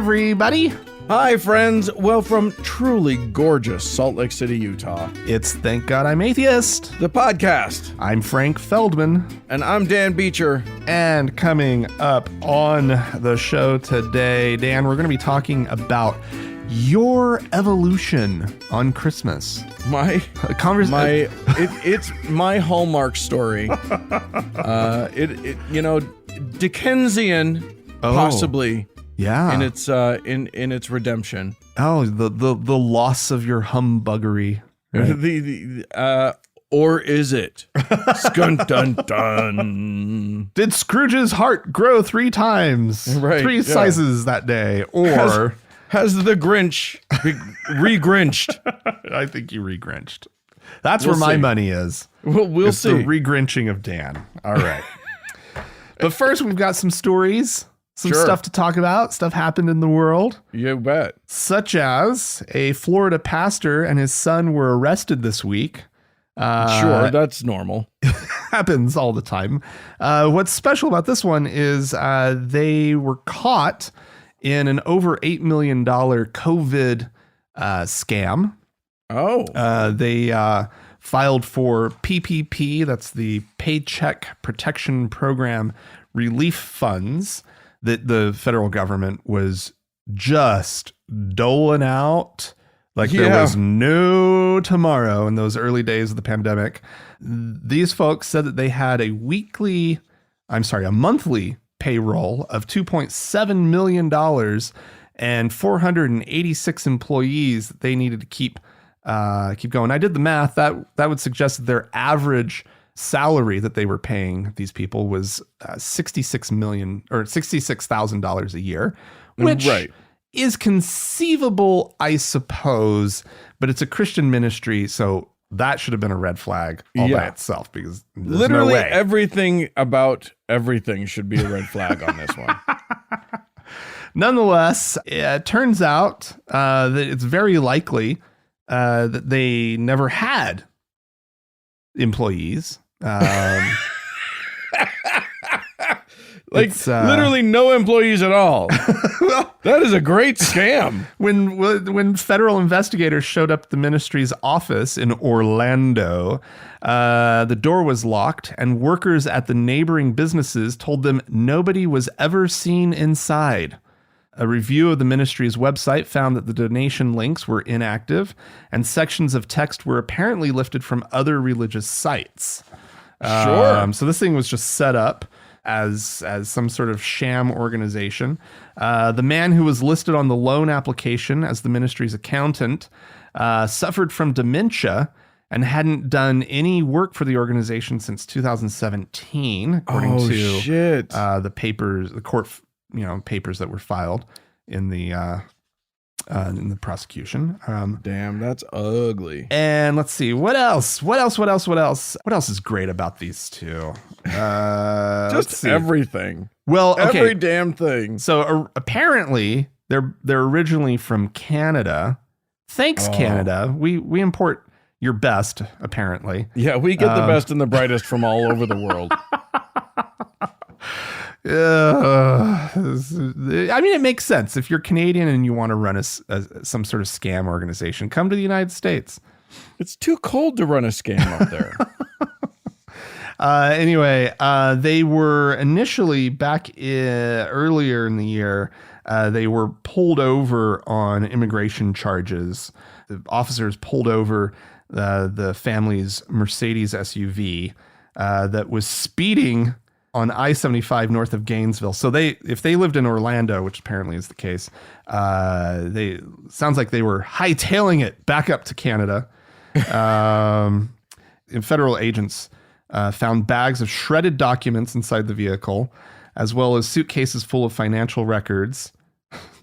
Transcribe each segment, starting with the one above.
everybody. Hi, friends. Well, from truly gorgeous Salt Lake City, Utah, It's Thank God I'm Atheist. the podcast. I'm Frank Feldman. And I'm Dan Beecher. And coming up on the show today, Dan, we're going to be talking about your evolution on Christmas. It's my Hallmark story. Dickensian, possibly. Yeah. In its redemption. Oh, the loss of your humbuggery. Right? Or is it? Skun dun dun. Did Scrooge's heart grow 3 times? Right, 3 sizes that day? Or has the Grinch re-grinched? I think you re-grinched. That's where my money is. We'll it's see. The re-grinching of Dan. All right. But first, we've got some stories. Some stuff to talk about. Stuff happened in the world. You bet. Such as a Florida pastor and his son were arrested this week. Sure, that's normal. Happens all the time. What's special about this one is they were caught in an over $8 million COVID scam. Oh. They filed for PPP, that's the Paycheck Protection Program relief funds that the federal government was just doling out like there was no tomorrow in those early days of the pandemic. These folks said that they had a monthly payroll of $2.7 million and 486 employees that they needed to keep going. I did the math. That would suggest that their average salary that they were paying these people was $66,000 a year, which is conceivable, I suppose, but it's a Christian ministry, so that should have been a red flag all by itself, because literally everything about everything should be a red flag on this one. Nonetheless, it turns out that it's very likely that they never had employees. Literally no employees at all. That is a great scam. When federal investigators showed up at the ministry's office in Orlando, the door was locked, and workers at the neighboring businesses told them nobody was ever seen inside. A review of the ministry's website found that the donation links were inactive, and sections of text were apparently lifted from other religious sites. Sure. So this thing was just set up as some sort of sham organization. The man who was listed on the loan application as the ministry's accountant suffered from dementia and hadn't done any work for the organization since 2017, according to the papers, the court, papers that were filed in the prosecution. Damn, that's ugly. And let's see, what else is great about these two? Just everything. Well, okay. Every damn thing. So apparently they're originally from Canada. Thanks, Canada. We import your best, apparently. Yeah, we get the best and the brightest from all over the world. I mean, it makes sense. If you're Canadian and you want to run some sort of scam organization, come to the United States. It's too cold to run a scam up there. Anyway, they were initially earlier in the year, they were pulled over on immigration charges. The officers pulled over the family's Mercedes SUV that was speeding on I-75 north of Gainesville. So if they lived in Orlando, which apparently is the case, sounds like they were hightailing it back up to Canada. Federal agents found bags of shredded documents inside the vehicle, as well as suitcases full of financial records.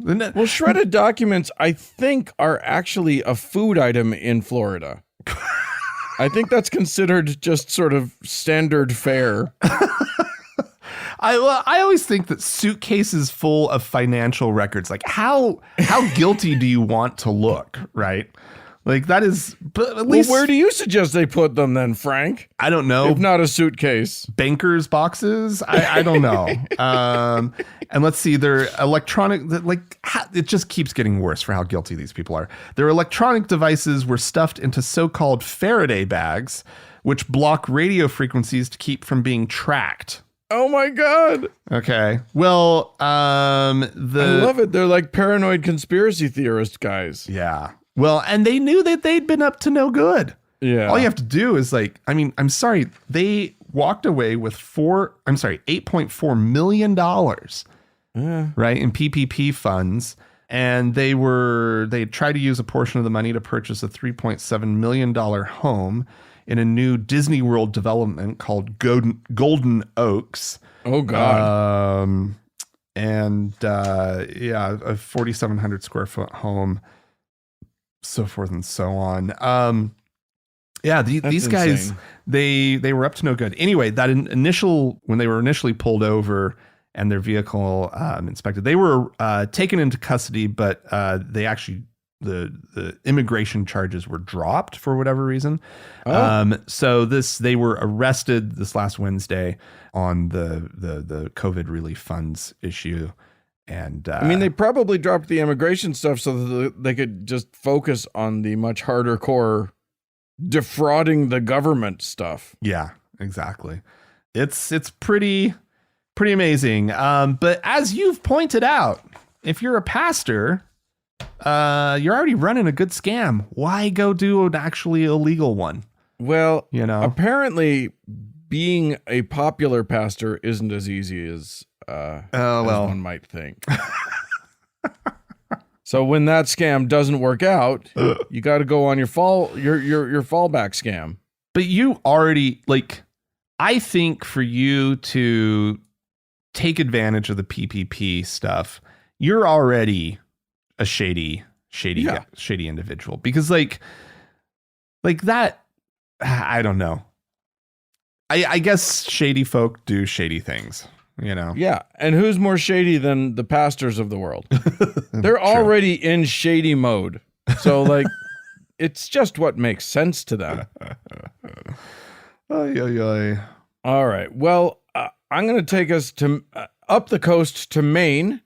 Well, shredded documents, I think, are actually a food item in Florida. I think that's considered just sort of standard fare. I always think that suitcases full of financial records, like how guilty do you want to look, right? Like that is, but at Well, least where do you suggest they put them then, Frank? I don't know. If not a suitcase. Bankers boxes. I don't know. And let's see, they're electronic. It just keeps getting worse for how guilty these people are. Their electronic devices were stuffed into so-called Faraday bags, which block radio frequencies to keep from being tracked. Oh my God. Okay. Well, I love it. They're like paranoid conspiracy theorist guys. Yeah. Well, and they knew that they'd been up to no good. Yeah. All you have to do is I'm sorry, they walked away with $8.4 million, right, in PPP funds. And they tried to use a portion of the money to purchase a $3.7 million home in a new Disney World development called Golden Oaks. Oh God. A 4,700 square foot home, so forth and so on. These guys, insane. they were up to no good. Anyway, when they were initially pulled over and their vehicle inspected, they were taken into custody, but they actually the immigration charges were dropped for whatever reason. So they were arrested this last Wednesday on the COVID relief funds issue. And I mean, they probably dropped the immigration stuff so that they could just focus on the much harder core defrauding the government stuff. Yeah, exactly. It's pretty amazing. But as you've pointed out, if you're a pastor, you're already running a good scam. Why go do an actually illegal one? Well, apparently being a popular pastor isn't as easy as one might think. So when that scam doesn't work out, you got to go on your fallback scam. But you already, I think for you to take advantage of the PPP stuff, you're already a shady individual, because like that, I don't know. I guess shady folk do shady things, Yeah, and who's more shady than the pastors of the world? They're already in shady mode, so it's just what makes sense to them. All right, well, I'm going to take us to up the coast to Maine.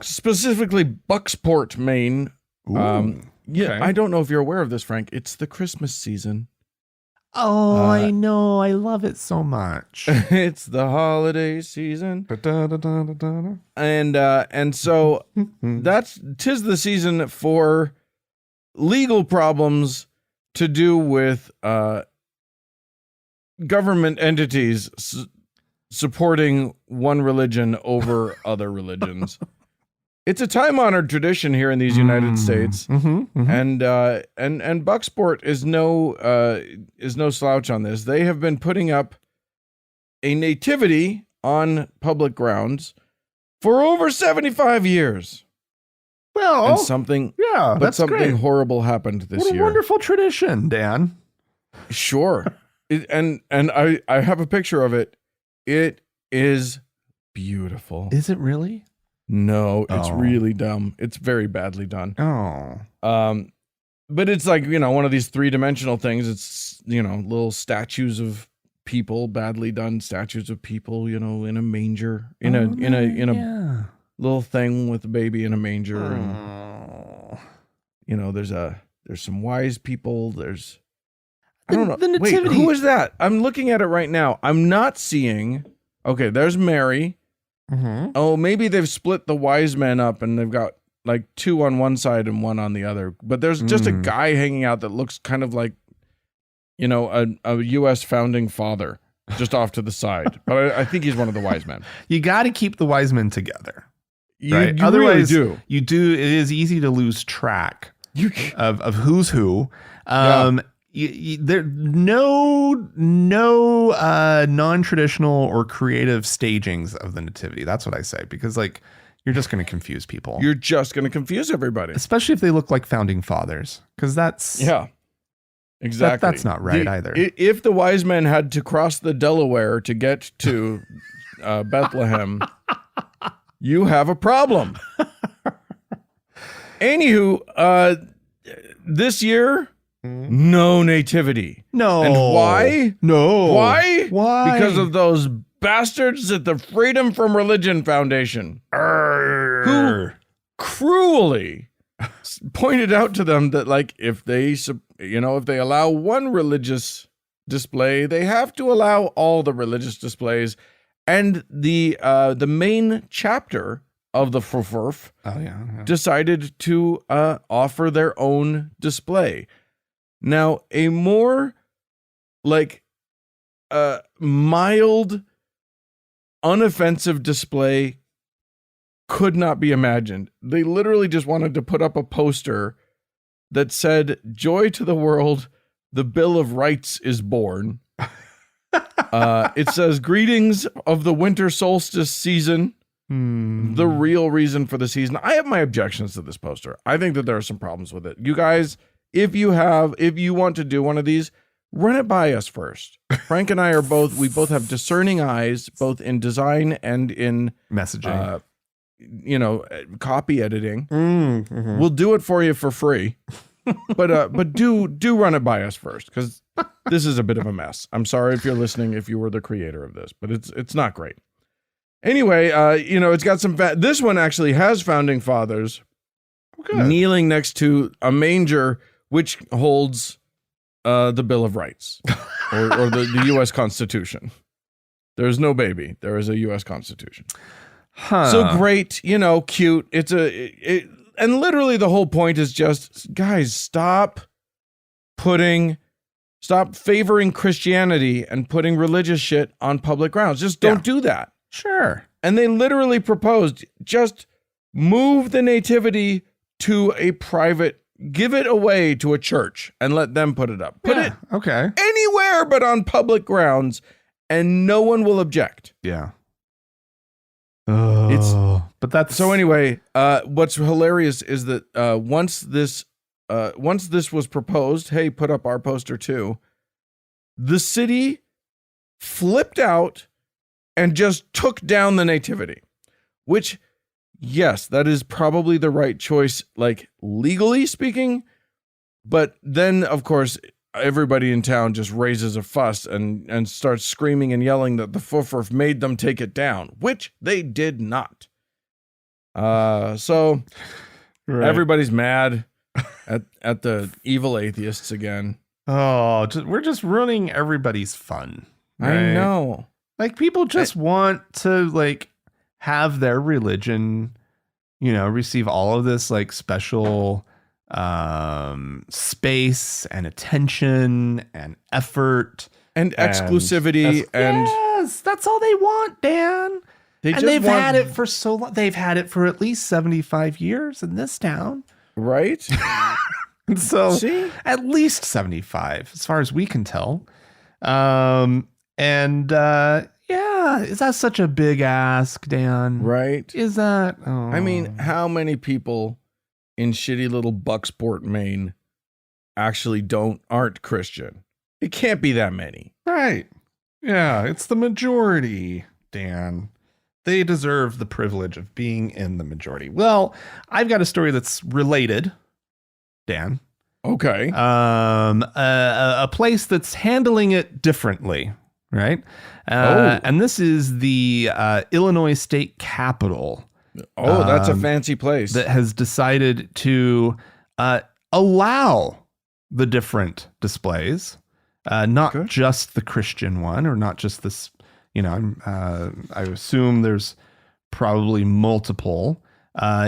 Specifically Bucksport, Maine. Okay. I don't know if you're aware of this, Frank. It's the Christmas season. Oh, I know. I love it so much. It's the holiday season. And so tis the season for legal problems to do with government entities supporting one religion over other religions. It's a time-honored tradition here in these United States, and Bucksport is no slouch on this. They have been putting up a nativity on public grounds for over 75 years. Well, and something great. horrible happened this year. What a wonderful tradition, Dan. Sure, and I have a picture of it. It is beautiful. Is it really? No, it's really dumb. It's very badly done. But it's one of these three-dimensional things. It's, little statues of people, badly done statues of people, in a manger, in a little thing with a baby in a manger. And, there's some wise people. I don't know. The nativity. Wait, who is that? I'm looking at it right now. I'm not seeing. Okay, there's Mary. Mm-hmm. Oh, maybe they've split the wise men up and they've got two on one side and one on the other. But there's just a guy hanging out that looks kind of like, a U.S. founding father just off to the side. But I think he's one of the wise men. You got to keep the wise men together. You Otherwise, really do. You do. It is easy to lose track of who's who. There no non-traditional or creative stagings of the nativity. That's what I say, because you're just going to confuse people. You're just going to confuse everybody, especially if they look like founding fathers, because that's exactly that's not right either. If the wise men had to cross the Delaware to get to Bethlehem, you have a problem. Anywho, this year, no nativity. No. And why? No. Why? Why? Because of those bastards at the Freedom from Religion Foundation, who cruelly pointed out to them that, like, if they allow one religious display, they have to allow all the religious displays. And the main chapter of the FFRF decided to offer their own display. Now, a more mild, unoffensive display could not be imagined. They literally just wanted to put up a poster that said, "Joy to the world, the Bill of Rights is born." It says, "Greetings of the winter solstice season, the real reason for the season." I have my objections to this poster. I think that there are some problems with it. You guys, if you want to do one of these, run it by us first. Frank and I we both have discerning eyes, both in design and in messaging, copy editing. We'll do it for you for free. But do run it by us first, because this is a bit of a mess. I'm sorry if you're listening, if you were the creator of this, but it's not great. Anyway, it's got some this one actually has founding fathers kneeling next to a manger which holds the Bill of Rights or the U.S. Constitution. There's no baby. There is a U.S. Constitution. So great, cute. And literally the whole point is just, guys, stop favoring Christianity and putting religious shit on public grounds. Just don't do that. Sure. And they literally proposed, just move the nativity to a private, give it away to a church and let them put it up. Put it anywhere but on public grounds, and no one will object. Yeah. So anyway, what's hilarious is that once this was proposed, hey, put up our poster too, the city flipped out and just took down the nativity, which, yes, that is probably the right choice, like legally speaking. But then, of course, everybody in town just raises a fuss and starts screaming and yelling that the FFRF made them take it down, which they did not. So everybody's mad at the evil atheists again. Oh, we're just ruining everybody's fun. Right? I know. Like, people just want to have their religion, receive all of this special space and attention and effort and exclusivity yes, that's all they want, Dan. They've had it for so long. They've had it for at least 75 years in this town, right? So at least 75, as far as we can tell. Is that such a big ask, Dan? Right? Is that? Oh. I mean, how many people in shitty little Bucksport, Maine, actually aren't Christian? It can't be that many. Right. Yeah, it's the majority, Dan. They deserve the privilege of being in the majority. Well, I've got a story that's related, Dan. Okay. A place that's handling it differently, right? And this is the Illinois State Capitol. Oh, that's a fancy place. That has decided to allow the different displays, not just the Christian one, or not just this. I assume there's probably multiple.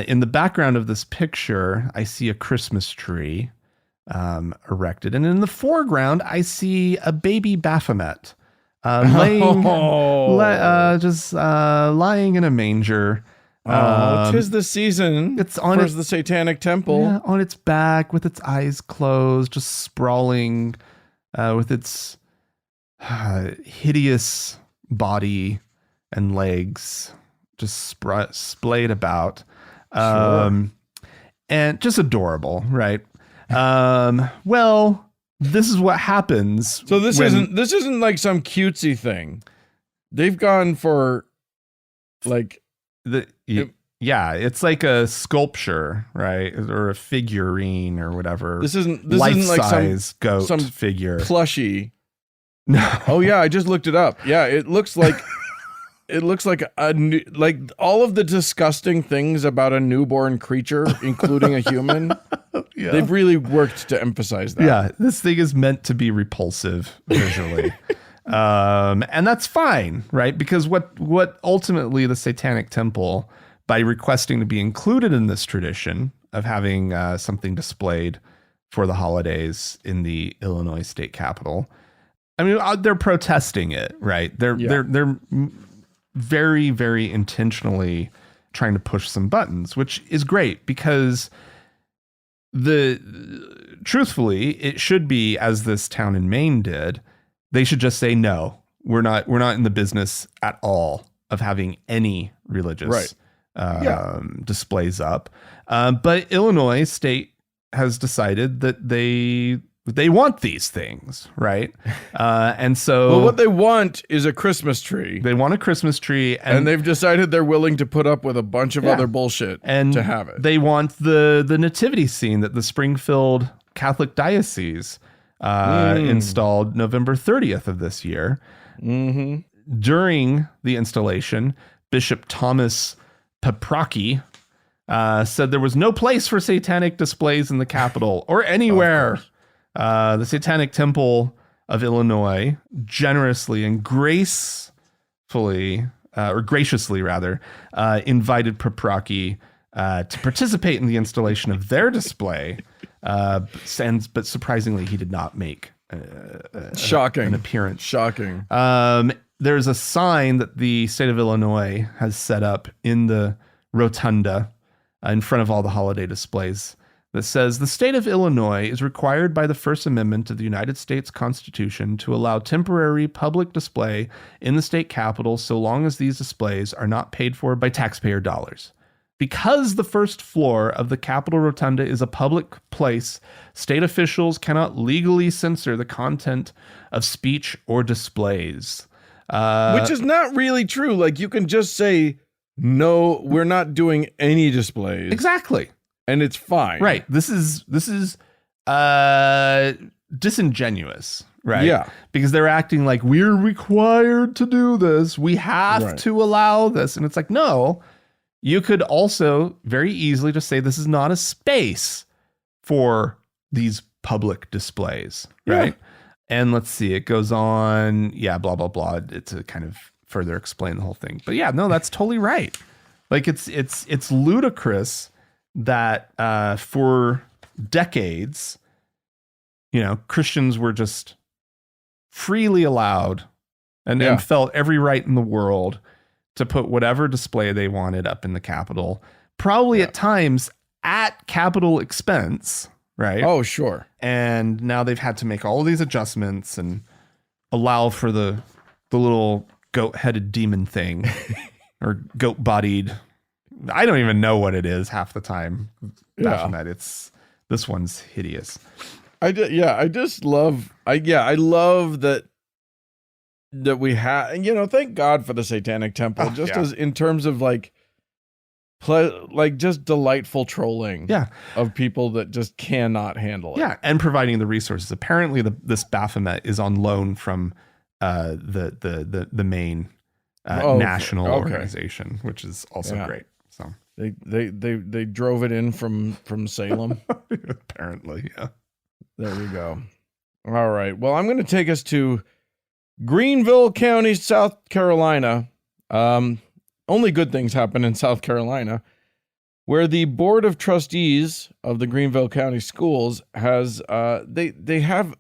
In the background of this picture, I see a Christmas tree erected, and in the foreground, I see a baby Baphomet lying in a manger. Oh, 'tis the season. It's on the Satanic Temple, on its back with its eyes closed, just sprawling, with its hideous body and legs just splayed about, and just adorable, right? Well, this is what happens. So this isn't like some cutesy thing. They've gone for Yeah, it's like a sculpture, right? Or a figurine or whatever. This isn't like Life-size goat some figure. plushie. No. Oh yeah, I just looked it up. Yeah, it looks like a new, like all of the disgusting things about a newborn creature, including a human. Yeah. They've really worked to emphasize that. Yeah, this thing is meant to be repulsive visually. And that's fine, right? Because what ultimately the Satanic Temple, by requesting to be included in this tradition of having something displayed for the holidays in the Illinois state capitol, I mean, they're protesting it, right? They're very, very intentionally trying to push some buttons, which is great because truthfully, it should be, as this town in Maine did, they should just say, no, we're not in the business at all of having any religious displays up. But Illinois state has decided that they want these things, right? And so, well, what they want is a Christmas tree. They want a Christmas tree, and they've decided they're willing to put up with a bunch of other bullshit to have it. They want the nativity scene that the Springfield Catholic Diocese installed November 30th of this year. Mm-hmm. During the installation, Bishop Thomas Paprocki said there was no place for satanic displays in the Capitol or anywhere. The Satanic Temple of Illinois generously and graciously invited Paprocki to participate in the installation of their display. But surprisingly, he did not make an appearance. Shocking. There's a sign that the state of Illinois has set up in the rotunda in front of all the holiday displays that says the state of Illinois is required by the First Amendment of the United States Constitution to allow temporary public display in the state capitol so long as these displays are not paid for by taxpayer dollars. Because the first floor of the Capitol Rotunda is a public place, state officials cannot legally censor the content of speech or displays. Which is not really true. Like, you can just say, no, we're not doing any displays. Exactly. And it's fine. Right. This is disingenuous, right? Yeah. Because they're acting like we're required to do this. We have to allow this. And it's like, no, you could also very easily just say this is not a space for these public displays, right? Yeah. And let's see, it goes on, blah, blah, blah, to kind of further explain the whole thing. But yeah, no, that's totally right. Like it's ludicrous that for decades, Christians were just freely allowed and felt every right in the world to put whatever display they wanted up in the Capitol, probably at times at capital expense, right? Oh, sure. And now they've had to make all of these adjustments and allow for the little goat-headed demon thing or goat-bodied. I don't even know what it is half the time. Baphomet. This one's hideous. I love that we have, thank God for the Satanic Temple, as in terms of just delightful trolling of people that just cannot handle it. Yeah, and providing the resources. Apparently this Baphomet is on loan from the main national organization, which is also great. So they drove it in from Salem. Apparently, yeah. There we go. All right. Well, I'm going to take us to Greenville County, South Carolina. Only good things happen in South Carolina, where the Board of Trustees of the Greenville County Schools has they have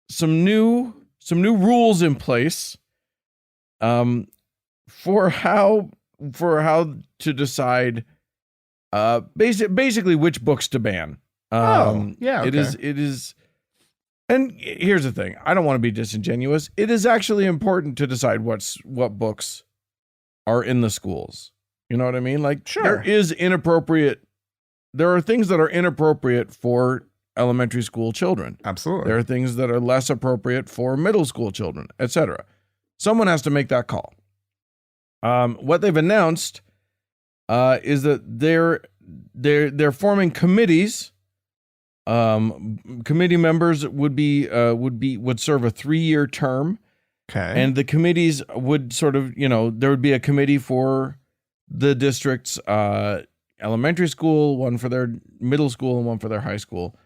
some new rules in place for how to decide basically which books to ban. It is. And here's the thing. I don't want to be disingenuous. It is actually important to decide what books are in the schools. You know what I mean? Like, sure. There are things that are inappropriate for elementary school children. Absolutely. There are things that are less appropriate for middle school children, etc. Someone has to make that call. What they've announced is that they're forming committees. Committee members would serve a 3-year term. Okay. And the committees would sort of, there would be a committee for the district's elementary school, one for their middle school, and one for their high school.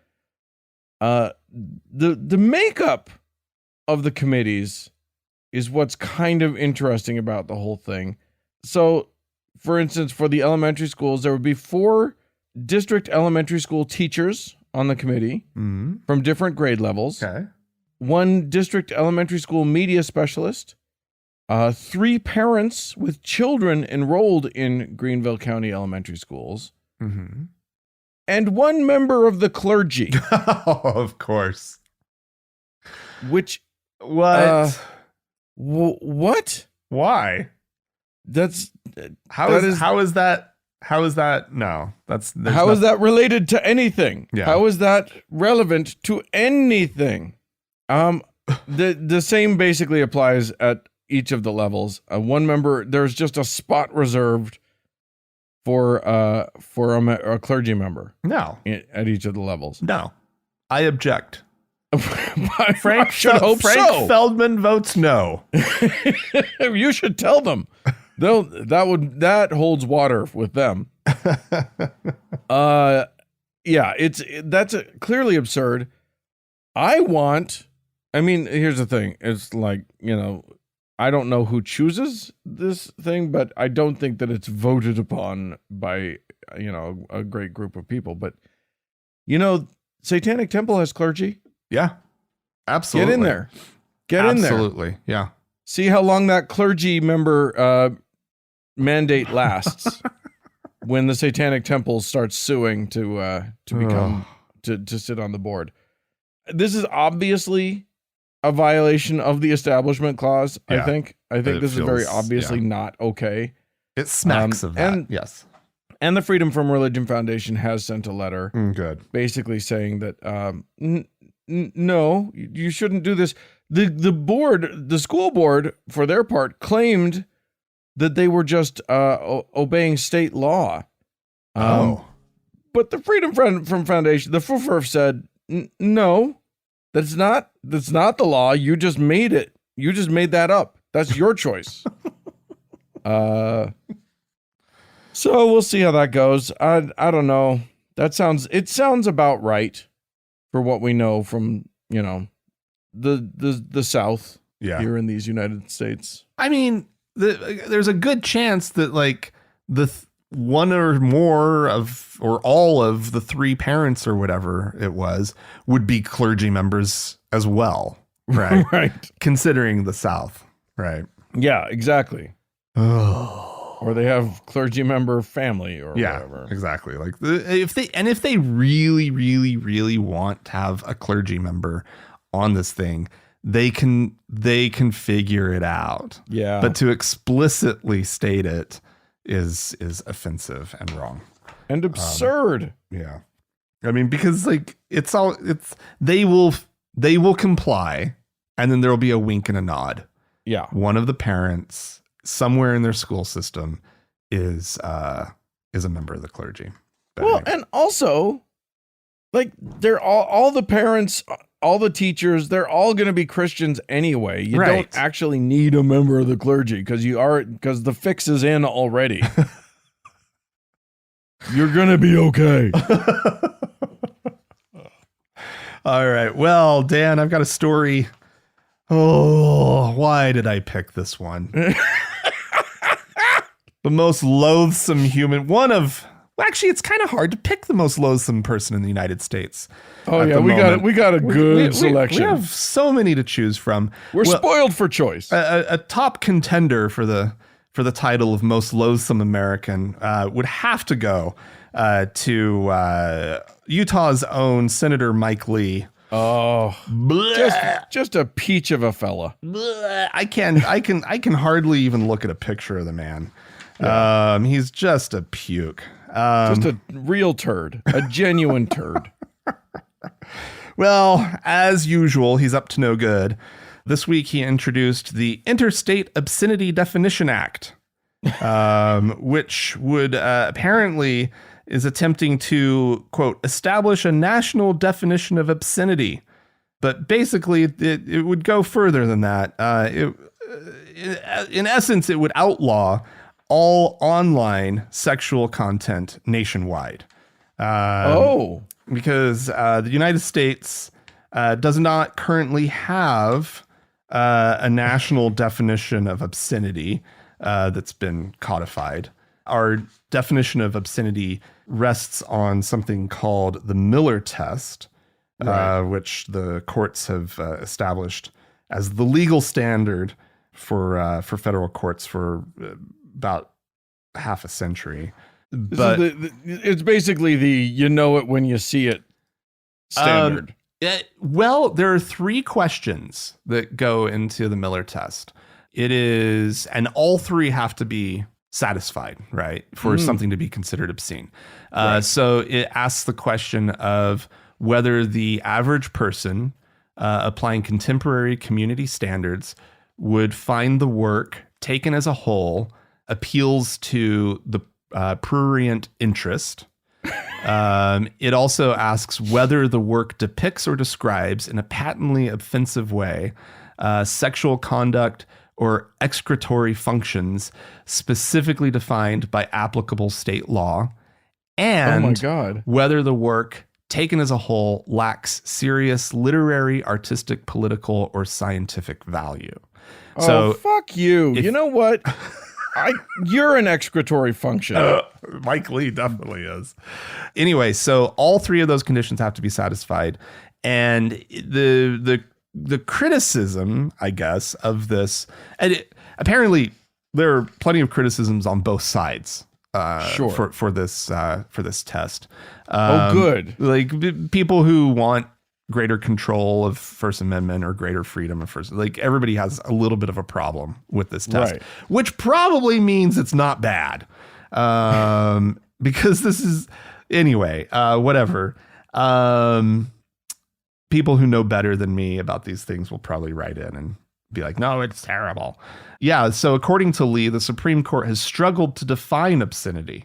The makeup of the committees is what's kind of interesting about the whole thing. So, for instance, for the elementary schools, there would be 4 district elementary school teachers on the committee from different grade levels. Okay. 1 district elementary school media specialist, 3 parents with children enrolled in Greenville County elementary schools, and 1 member of the clergy. Oh, of course. Which what? Why? That's how is that? No, how is that related to anything? Yeah. How is that relevant to anything? The same basically applies at each of the levels. 1 member, there's just a spot reserved for a clergy member. No, at each of the levels. No, I object. Frank should hope so. Feldman votes no. You should tell them. That holds water with them. That's clearly absurd. I mean, here's the thing. It's like, I don't know who chooses this thing, but I don't think that it's voted upon by, a great group of people. But, Satanic Temple has clergy. Yeah, absolutely. Get in there. Get in there. Absolutely. Yeah. See how long that clergy member mandate lasts when the Satanic Temple starts suing to become to sit on the board. This is obviously a violation of the Establishment Clause. Yeah. I think this is very obviously not okay. It smacks of that. Yes. And the Freedom from Religion Foundation has sent a letter, good, basically saying that no, you shouldn't do this. The school board, for their part, claimed that they were just obeying state law. But the Freedom from Foundation, the FUFRF said, no, that's not the law. You just made it. You just made that up. That's your choice. So we'll see how that goes. I don't know. It sounds about right for what we know from, the South here in these United States. I mean, there's a good chance that like one or more of, or all of the 3 parents or whatever it was would be clergy members as well. Right. Right. Considering the South. Right. Yeah, exactly. Or they have clergy member family or whatever. Exactly. Like if they really, really, really want to have a clergy member on this thing, they can figure it out. Yeah. But to explicitly state it is offensive and wrong. And absurd. Yeah. I mean, because like they will comply, and then there'll be a wink and a nod. Yeah. One of the parents somewhere in their school system is a member of the clergy. But well, and also, like, they're all the parents, all the teachers, they're all going to be Christians anyway. You don't actually need a member of the clergy because the fix is in already. You're going to be okay. All right. Well, Dan, I've got a story. Oh, why did I pick this one? The most loathsome human. Actually, it's kind of hard to pick the most loathsome person in the United States. Oh yeah, we got a good selection. We have so many to choose from. We're spoiled for choice. A top contender for the title of most loathsome American would have to go to Utah's own Senator Mike Lee. Oh, just a peach of a fella. I can hardly even look at a picture of the man. Yeah. He's just a puke. Just a real turd, a genuine turd. Well, as usual, he's up to no good. This week, he introduced the Interstate Obscenity Definition Act. which would apparently is attempting to, quote, establish a national definition of obscenity. But basically, it would go further than that. In essence, it would outlaw all online sexual content nationwide. Because the United States does not currently have a national definition of obscenity that's been codified. Our definition of obscenity rests on something called the Miller test, which the courts have established as the legal standard for federal courts for about half a century. But it's basically the you know it when you see it standard. Well, there are 3 questions that go into the Miller test. It is, and all 3 have to be satisfied, right, for something to be considered obscene. So it asks the question of whether the average person applying contemporary community standards would find the work taken as a whole appeals to the prurient interest. It also asks whether the work depicts or describes in a patently offensive way sexual conduct or excretory functions specifically defined by applicable state law, and whether the work taken as a whole lacks serious literary, artistic, political, or scientific value. So fuck you. You know what? You're an excretory function. Mike Lee definitely is. Anyway, so all 3 of those conditions have to be satisfied. And the criticism, I guess, of this, and apparently there are plenty of criticisms on both sides for this test. Good. Like people who want greater control of First Amendment or greater freedom of First, like everybody has a little bit of a problem with this test, which probably means it's not bad. Because this is anyway, whatever. People who know better than me about these things will probably write in and be like, no, it's terrible. Yeah. So according to Lee, the Supreme Court has struggled to define obscenity.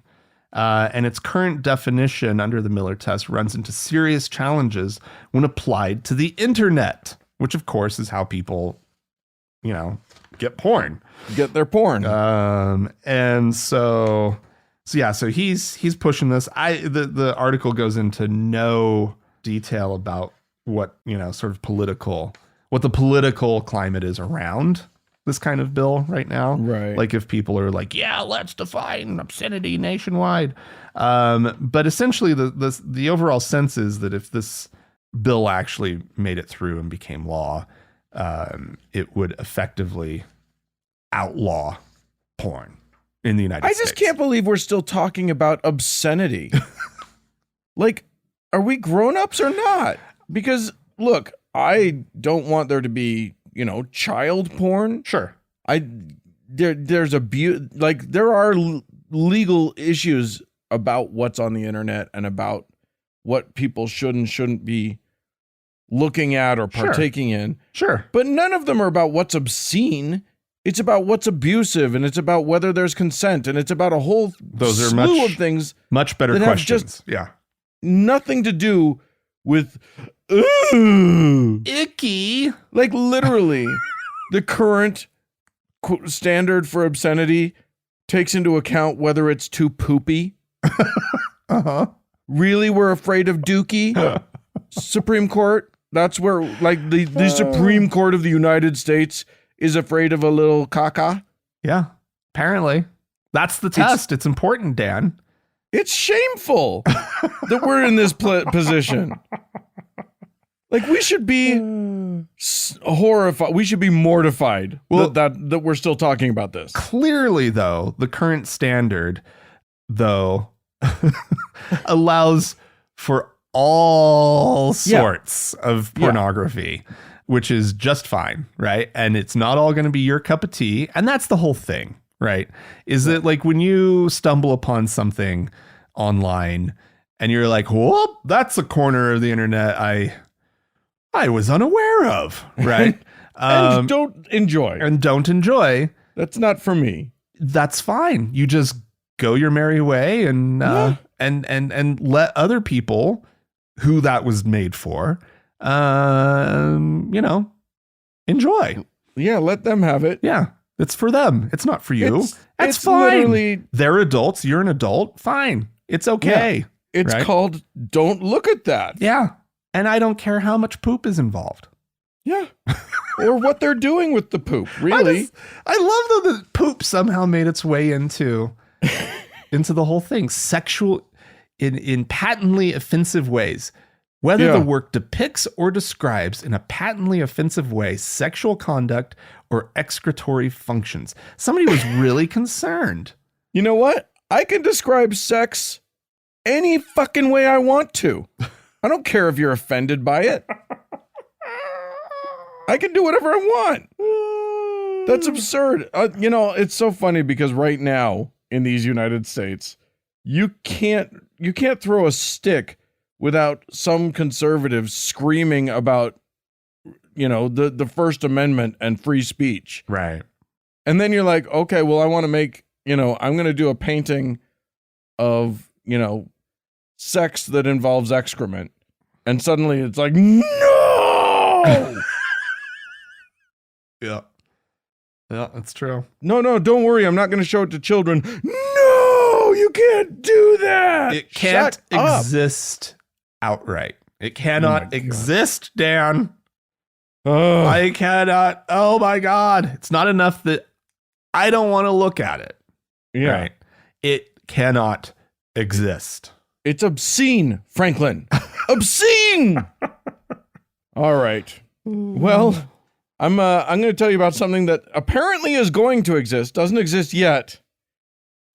And its current definition under the Miller test runs into serious challenges when applied to the internet, which of course is how people, get porn. Get their porn. And so he's pushing this. The article goes into no detail about what, sort of what the political climate is around this kind of bill right now. Right. Like if people are like, yeah, let's define obscenity nationwide. But essentially the overall sense is that if this bill actually made it through and became law, it would effectively outlaw porn in the United States. I just can't believe we're still talking about obscenity. Like, are we grown-ups or not? Because look, I don't want there to be, child porn. Sure. There's there are legal issues about what's on the internet and about what people should and shouldn't be looking at or partaking in. Sure. But none of them are about what's obscene. It's about what's abusive, and it's about whether there's consent, and it's about a whole slew of things. Much better questions. Nothing to do with icky. Like literally, the current standard for obscenity takes into account whether it's too poopy. Really, we're afraid of Dookie? Supreme Court? That's where, like, the Supreme Court of the United States is afraid of a little caca? Yeah, apparently. That's the test. It's important, Dan. It's shameful that we're in this position. Like, we should be horrified. We should be mortified that we're still talking about this. Clearly, though, the current standard, allows for all sorts of pornography, which is just fine, right? And it's not all going to be your cup of tea. And that's the whole thing, right? Is that like when you stumble upon something online and you're like, whoop, that's a corner of the internet I was unaware of, right? And don't enjoy. That's not for me. that's fine. You just go your merry way and let other people who that was made for, enjoy. Yeah, let them have it. Yeah, it's for them. It's not for you. It's fine. Literally, they're adults. You're an adult. Fine. It's okay. Yeah, it's called don't look at that. Yeah. And I don't care how much poop is involved. Yeah. Or what they're doing with the poop. Really. I love that the poop somehow made its way into the whole thing. Sexual in patently offensive ways. Whether the work depicts or describes in a patently offensive way sexual conduct or excretory functions. Somebody was really concerned. You know what? I can describe sex any fucking way I want to. I don't care if you're offended by it. I can do whatever I want. That's absurd. It's so funny because right now in these United States, you can't throw a stick without some conservatives screaming about, the First Amendment and free speech. Right. And then you're like, okay, well, I want to make, I'm going to do a painting of, sex that involves excrement. And suddenly it's like, no! Yeah. Yeah, that's true. No, don't worry. I'm not going to show it to children. No, you can't do that. It can't exist outright. It cannot exist, Dan. I cannot. Oh my God. It's not enough that I don't want to look at it. Yeah. Right? It cannot exist. It's obscene, Franklin. Obscene. All right. Well, I'm going to tell you about something that apparently is going to exist. Doesn't exist yet.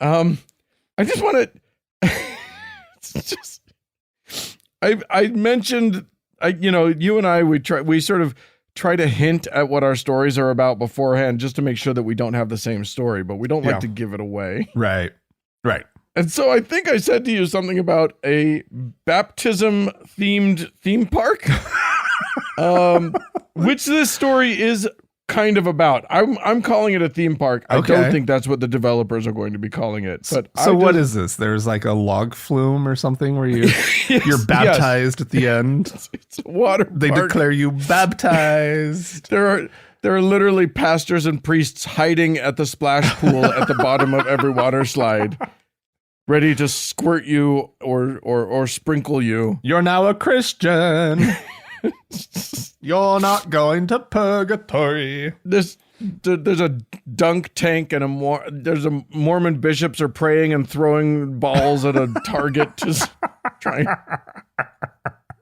I just want to. I mentioned. You and I we sort of try to hint at what our stories are about beforehand, just to make sure that we don't have the same story, but we don't like to give it away. Right. And so I think I said to you something about a baptism-themed theme park, which this story is kind of about. I'm calling it a theme park. I don't think that's what the developers are going to be be it. But what is this? There's like a log flume or something where you're baptized at the end. It's a water They park. declare you baptized. There are literally pastors and priests hiding at the splash pool at the bottom of every water slide, ready to squirt you or sprinkle you. You're now a Christian. You're not going to purgatory. There's a dunk tank and there's a Mormon bishops are praying and throwing balls at a target to try.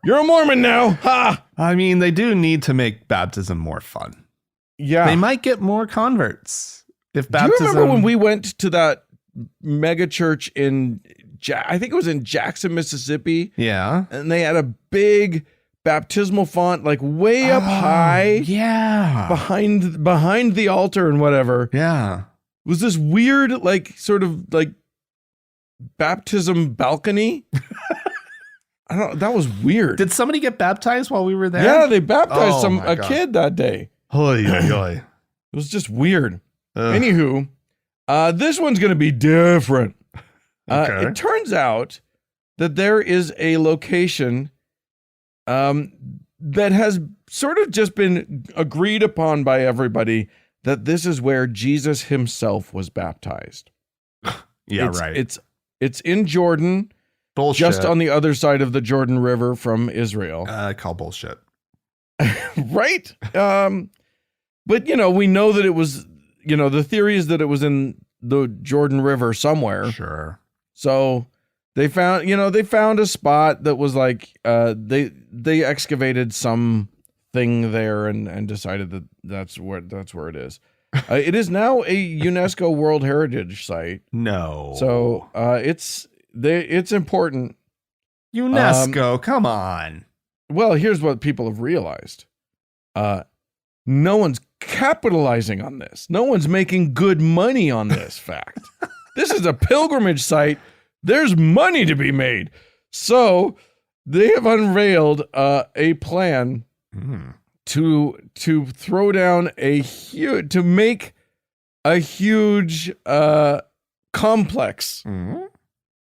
You're a Mormon now. Ha! I mean, they do need to make baptism more fun. Yeah. They might get more converts if baptism. Do you remember when we went to that mega church I think it was in Jackson, Mississippi? Yeah. And they had a big baptismal font, like way up high. Yeah. Behind the altar and whatever. Yeah. It was this weird, like, sort of like baptism balcony. I don't know. That was weird. Did somebody get baptized while we were there? Yeah, they baptized a God. kid that day. Hoy. It was just weird. Anywho, this one's going to be different. Okay. It turns out that there is a location that has sort of just been agreed upon by everybody that this is where Jesus himself was baptized. Right. It's in Jordan. Bullshit. Just on the other side of the Jordan River from Israel. I call bullshit. Right? But, we know that it was, the theory is that it was in the Jordan River somewhere. Sure. So they found a spot that was like, they excavated some thing there and decided that that's where it is. It is now a UNESCO World Heritage Site. No. So it's important. UNESCO, come on. Well, here's what people have realized. No one's capitalizing on this. No one's making good money on this fact. This is a pilgrimage site. There's money to be made. So they have unveiled a plan to throw down to make a huge complex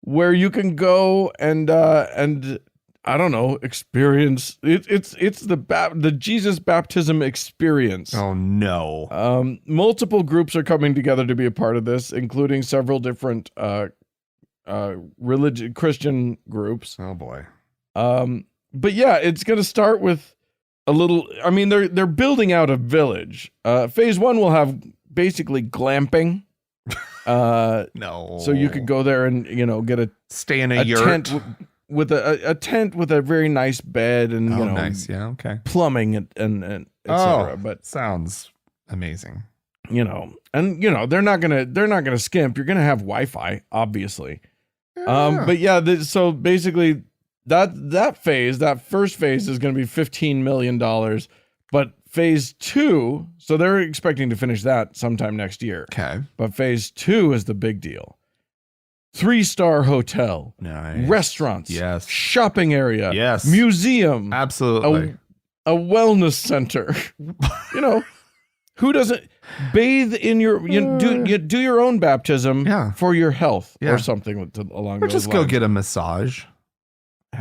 where you can go and I don't know, experience it's the Jesus baptism experience. Oh no. Multiple groups are coming together to be a part of this, including several different Christian groups. Oh boy. But yeah, it's going to start with a little. I mean, they're building out a village. Phase 1 will have basically glamping. No. So you could go there and get a stay in a yurt tent with a tent with a very nice bed and nice. Yeah. Okay. plumbing and etc. But sounds amazing. they're not gonna skimp. You're gonna have Wi-Fi, obviously. Yeah. But yeah, so basically that first phase is gonna be $15 million, but phase 2, so they're expecting to finish that sometime next year. Okay. But phase 2 is the big deal. 3-star hotel, Nice. restaurants, Yes. shopping area, Yes. museum, Absolutely. a wellness center. Who doesn't bathe in your do your own baptism for your health or something along or those just lines. go get a massage.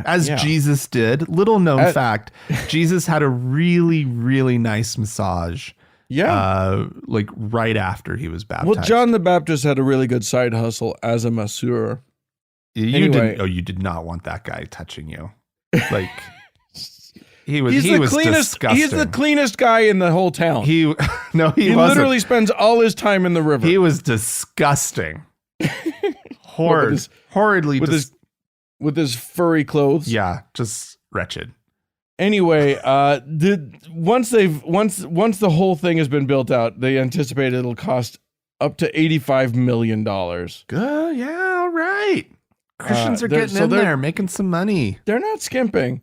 As Yeah. Jesus did. Little known fact, Jesus had a really, really nice massage. Yeah. Like right after he was baptized. Well, John the Baptist had a really good side hustle as a masseur. You did not want that guy touching you. Like he was cleanest. disgusting. He's the cleanest guy in the whole town. He wasn't. Literally spends all his time in the river. He was disgusting. Horridly with his furry clothes. Yeah, just wretched. Anyway, once the whole thing has been built out, they anticipate it'll cost up to $85 million. Good, yeah, all right. Christians are getting in there, making some money. They're not skimping.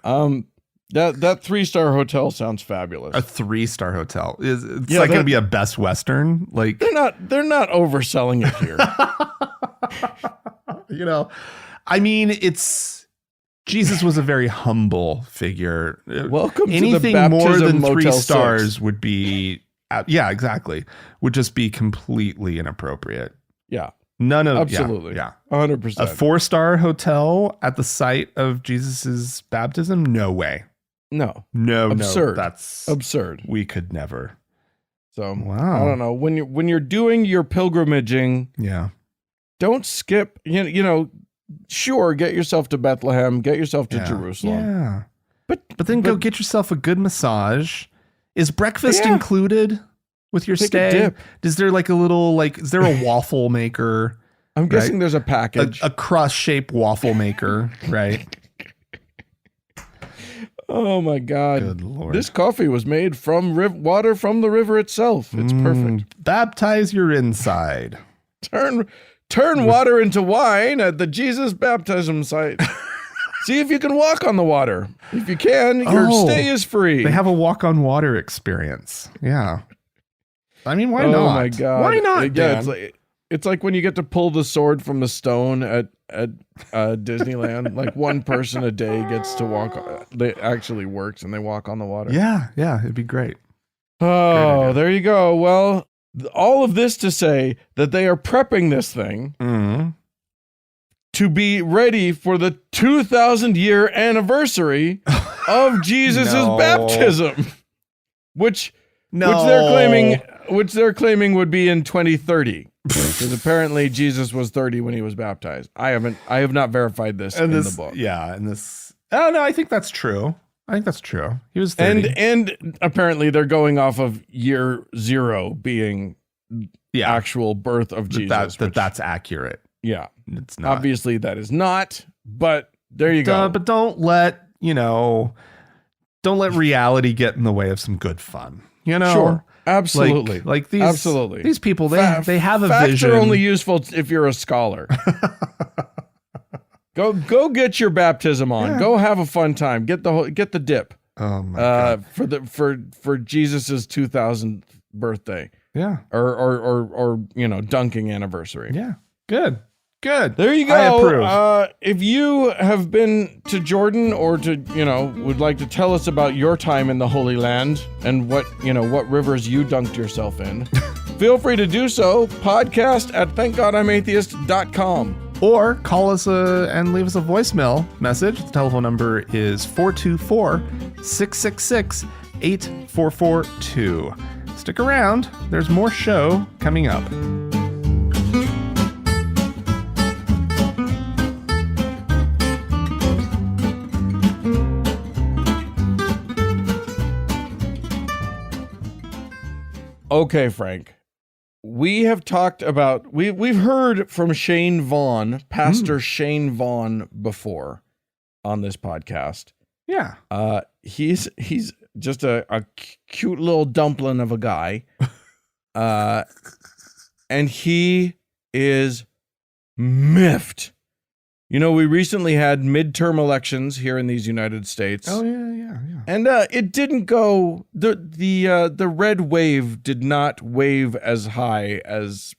That 3-star hotel sounds fabulous. A 3-star hotel it's like going to be a Best Western. Like they're not overselling it here. I mean, Jesus was a very humble figure. Welcome Anything to the baptism more than Motel 3 6. stars would be, exactly, would just be completely inappropriate. Yeah, None of absolutely, yeah, 100%. A 4-star hotel at the site of Jesus's baptism? No way. No, absurd. No, that's absurd. We could never. So wow. I don't know when you're doing your pilgrimaging. Yeah, don't skip. Sure, get yourself to Bethlehem, get yourself to Jerusalem. Yeah. But then go get yourself a good massage. Is breakfast included with your stay? A dip. Is there like a little is there a waffle maker? I'm guessing there's a package. A cross-shaped waffle maker, right? Oh my God. Good Lord. This coffee was made from water from the river itself. It's perfect. Baptize your inside. Turn water into wine at the Jesus baptism site. See if you can walk on the water. If you can, your stay is free. They have a walk on water experience. Yeah. I mean, why not? Oh my God. Why not? Yeah, it's like when you get to pull the sword from the stone at Disneyland. Like one person a day gets to walk. It actually works and they walk on the water. Yeah. It'd be great. Oh, there you go. Well, all of this to say that they are prepping this thing to be ready for the 2,000-year anniversary of Jesus's baptism, which they're claiming would be in 2030, because apparently Jesus was 30 when he was baptized. I have not verified this in the book. Yeah, oh no, I think that's true. He was 30. And apparently they're going off of year 0 being actual birth of Jesus. That's accurate. Yeah. It's not. Obviously that is not, but there you go. But don't let reality get in the way of some good fun. Sure. Absolutely. Like these absolutely. These people they have a facts vision. Facts are only useful if you're a scholar. Go get your baptism on. Yeah. Go have a fun time. Get the dip. Oh my God. For Jesus's 2000th birthday. Yeah. Or dunking anniversary. Yeah. Good. There you go. I approve. If you have been to Jordan or would like to tell us about your time in the Holy Land and what rivers you dunked yourself in, Feel free to do so. Podcast at thankgodimatheist.com. Or call us and leave us a voicemail message. The telephone number is 424-666-8442. Stick around. There's more show coming up. Okay, Frank. We have talked about we've heard from Shane Vaughn, Pastor Shane Vaughn, before on this podcast. Yeah. He's just a cute little dumpling of a guy. And he is miffed. You know, we recently had midterm elections here in these United States. Oh yeah. And it didn't go, the red wave did not wave as high as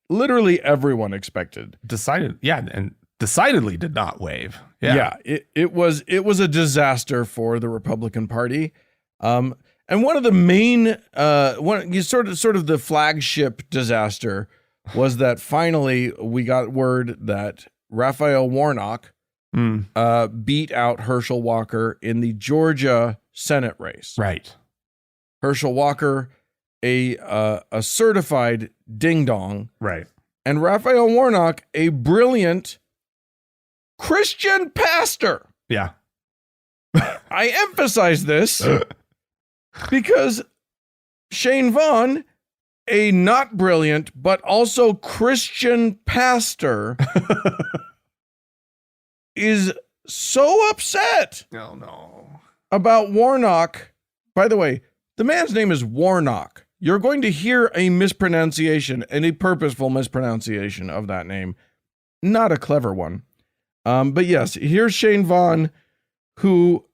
literally everyone expected. Decidedly did not wave. Yeah, it was a disaster for the Republican Party. And one of the main sort of the flagship disaster was that finally we got word that Raphael Warnock beat out Herschel Walker in the Georgia Senate race. Right. Herschel Walker, a certified ding-dong. Right. And Raphael Warnock, a brilliant Christian pastor. Yeah. I emphasize this because Shane Vaughn, a not brilliant, but also Christian pastor, is so upset about Warnock. By the way, the man's name is Warnock. You're going to hear a mispronunciation and a purposeful mispronunciation of that name. Not a clever one. But yes, here's Shane Vaughn, who,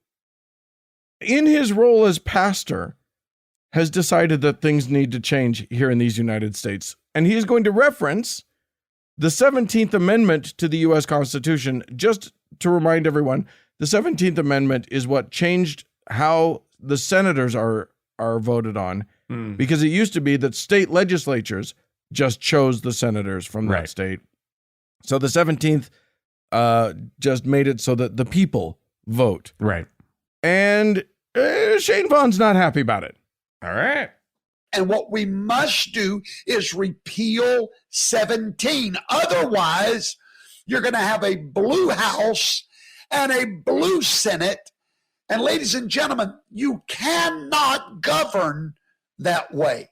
in his role as pastor, has decided that things need to change here in these United States. And he's going to reference the 17th Amendment to the U.S. Constitution. Just to remind everyone, the 17th Amendment is what changed how the senators are voted on, because it used to be that state legislatures just chose the senators from that state. So the 17th just made it so that the people vote. Right. And Shane Vaughn's not happy about it. All right. And what we must do is repeal 17. Otherwise, you're going to have a blue House and a blue Senate. And ladies and gentlemen, you cannot govern that way.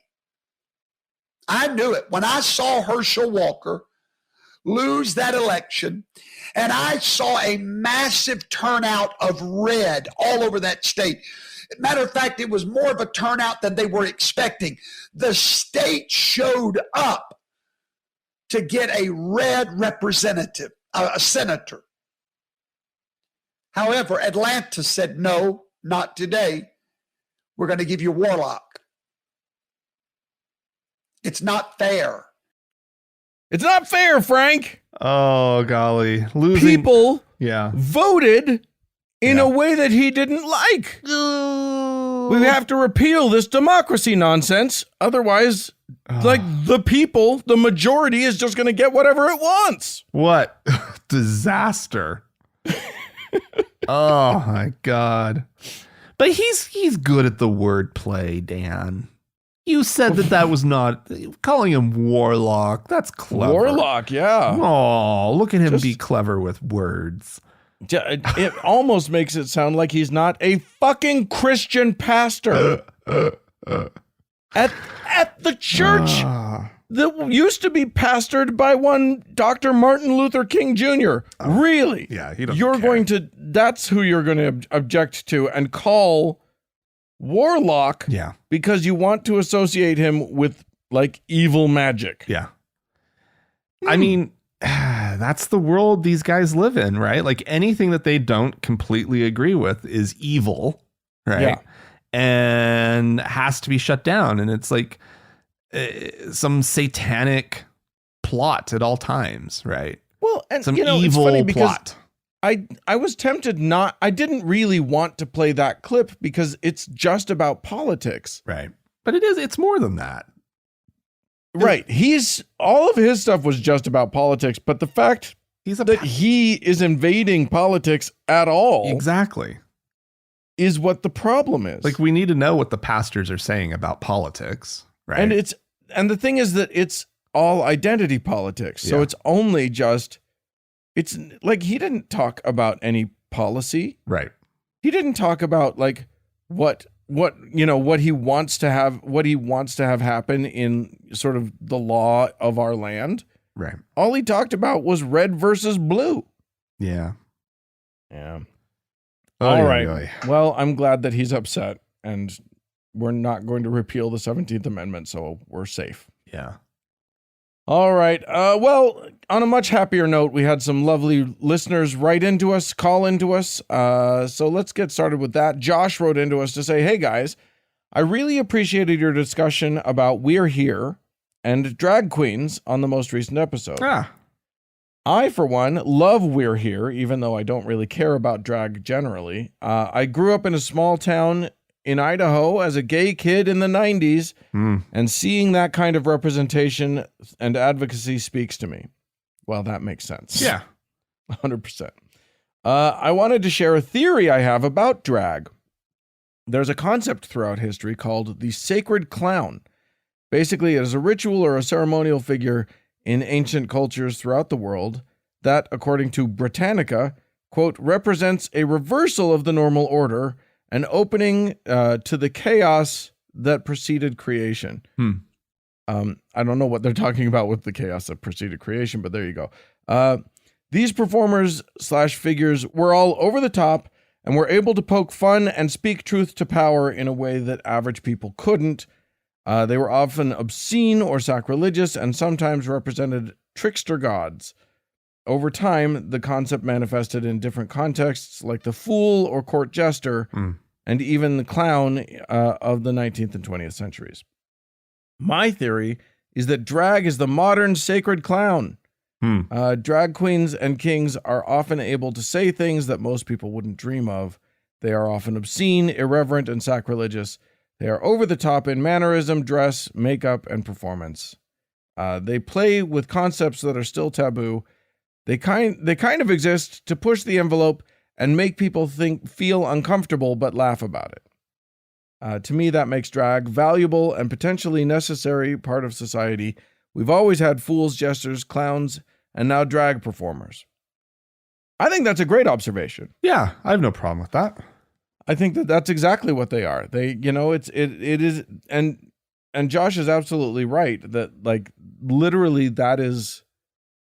I knew it when I saw Herschel Walker lose that election, and I saw a massive turnout of red all over that state. Matter of fact, it was more of a turnout than they were expecting. The state showed up to get a red representative, a senator. However, Atlanta said, no, not today. We're going to give you Warlock. It's not fair. It's not fair, Frank. Oh, golly. Losing. People voted in a way that he didn't like. We have to repeal this democracy nonsense. Otherwise, like the people, the majority is just going to get whatever it wants. What disaster. Oh my God. But he's good at the wordplay, Dan. You said that was not calling him Warlock. That's clever. Warlock, yeah. Oh, look at him be clever with words. It almost makes it sound like he's not a fucking Christian pastor at the church that used to be pastored by one Dr. Martin Luther King Jr. Really? Yeah, he doesn't care. That's who you're going to object to and call Warlock, because you want to associate him with like evil magic. Yeah. I mean, that's the world these guys live in, right? Like anything that they don't completely agree with is evil, right? Yeah. And has to be shut down. And it's like some satanic plot at all times, right? Well, and some evil evil it's funny because plot. I was tempted I didn't really want to play that clip because it's just about politics. Right. But it's more than that. Right. All of his stuff was just about politics, but the fact that he is invading politics at all exactly is what the problem is. Like, we need to know what the pastors are saying about politics, right? And the thing is that it's all identity politics. So it's only just, it's like, he didn't talk about any policy. Right. He didn't talk about like what he wants to have happen in sort of the law of our land. Right. All he talked about was red versus blue. Yeah. Yeah. All right. Well, I'm glad that he's upset, and we're not going to repeal the 17th Amendment, so we're safe. Yeah. All right. Well, on a much happier note, we had some lovely listeners write into us, call into us. So let's get started with that. Josh wrote into us to say, hey guys, I really appreciated your discussion about We're Here and drag queens on the most recent episode. I, for one, love We're Here, even though I don't really care about drag generally. I grew up in a small town in Idaho as a gay kid in the 90s, and seeing that kind of representation and advocacy speaks to me. Well, that makes sense. Yeah. 100%. I wanted to share a theory I have about drag. There's a concept throughout history called the sacred clown. Basically, it is a ritual or a ceremonial figure in ancient cultures throughout the world that, according to Britannica, quote, represents a reversal of the normal order, an opening to the chaos that preceded creation. I don't know what they're talking about with the chaos that preceded creation, but there you go. These performers / figures were all over the top and were able to poke fun and speak truth to power in a way that average people couldn't. They were often obscene or sacrilegious and sometimes represented trickster gods. Over time, the concept manifested in different contexts, like the fool or court jester, and even the clown of the 19th and 20th centuries. My theory is that drag is the modern sacred clown. Drag queens and kings are often able to say things that most people wouldn't dream of. They are often obscene, irreverent, and sacrilegious. They are over the top in mannerism, dress, makeup, and performance. They play with concepts that are still taboo. They kind of exist to push the envelope and make people feel uncomfortable but laugh about it. To me, that makes drag valuable and potentially necessary part of society. We've always had fools, jesters, clowns, and now drag performers. I think that's a great observation. Yeah, I have no problem with that. I think that that's exactly what they are. They, it is, and Josh is absolutely right that, like, literally that is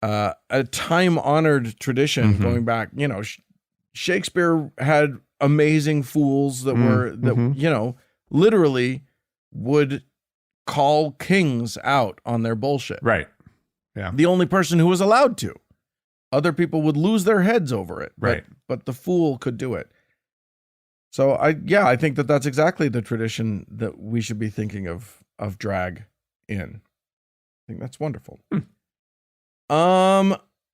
a time-honored tradition going back. Shakespeare had amazing fools that literally would call kings out on their bullshit. Right. Yeah. The only person who was allowed to. Other people would lose their heads over it. Right. But the fool could do it. So I think that that's exactly the tradition that we should be thinking of drag in. I think that's wonderful.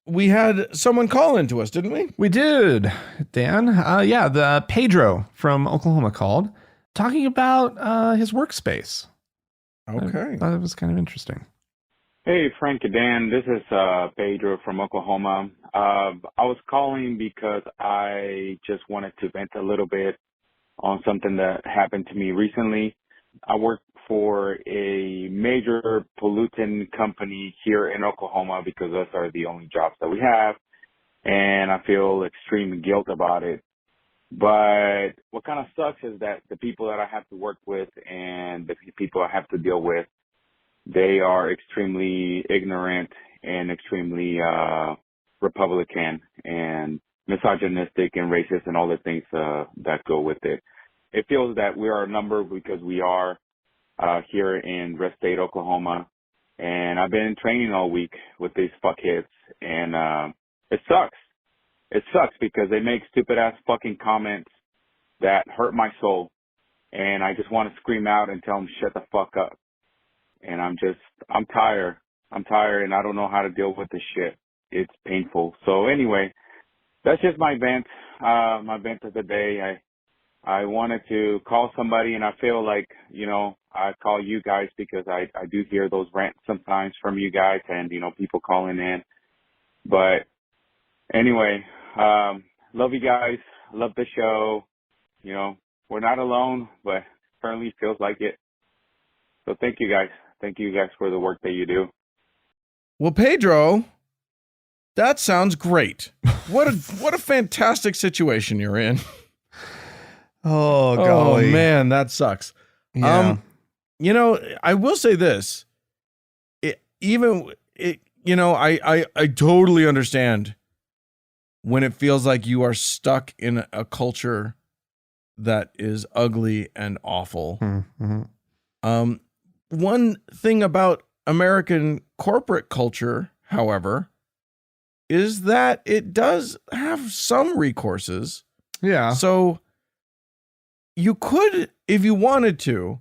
We had someone call into us, didn't we? We did, Dan. The Pedro from Oklahoma called, talking about his workspace. Okay. I thought it was kind of interesting. Hey, Frank and Dan. This is Pedro from Oklahoma. I was calling because I just wanted to vent a little bit on something that happened to me recently. I work for a major pollutant company here in Oklahoma because those are the only jobs that we have, and I feel extreme guilt about it. But what kind of sucks is that the people that I have to work with and the people I have to deal with, they are extremely ignorant and extremely Republican and misogynistic and racist and all the things that go with it. It feels that we are a number because we are here in Red State, Oklahoma, and I've been in training all week with these fuckheads, and it sucks. It sucks because they make stupid-ass fucking comments that hurt my soul, and I just want to scream out and tell them shut the fuck up. And I'm tired. I'm tired, and I don't know how to deal with this shit. It's painful. So anyway, that's just my vent of the day. I wanted to call somebody, and I feel like, I call you guys because I do hear those rants sometimes from you guys and, people calling in. But anyway, love you guys. Love the show. We're not alone, but currently feels like it. So thank you guys. Thank you guys for the work that you do. Well, Pedro, that sounds great. What a fantastic situation you're in. Oh, golly. Oh man, that sucks. Yeah. I will say this. I totally understand when it feels like you are stuck in a culture that is ugly and awful. Mm-hmm. One thing about American corporate culture, however, is that it does have some recourses. Yeah. So you could, if you wanted to,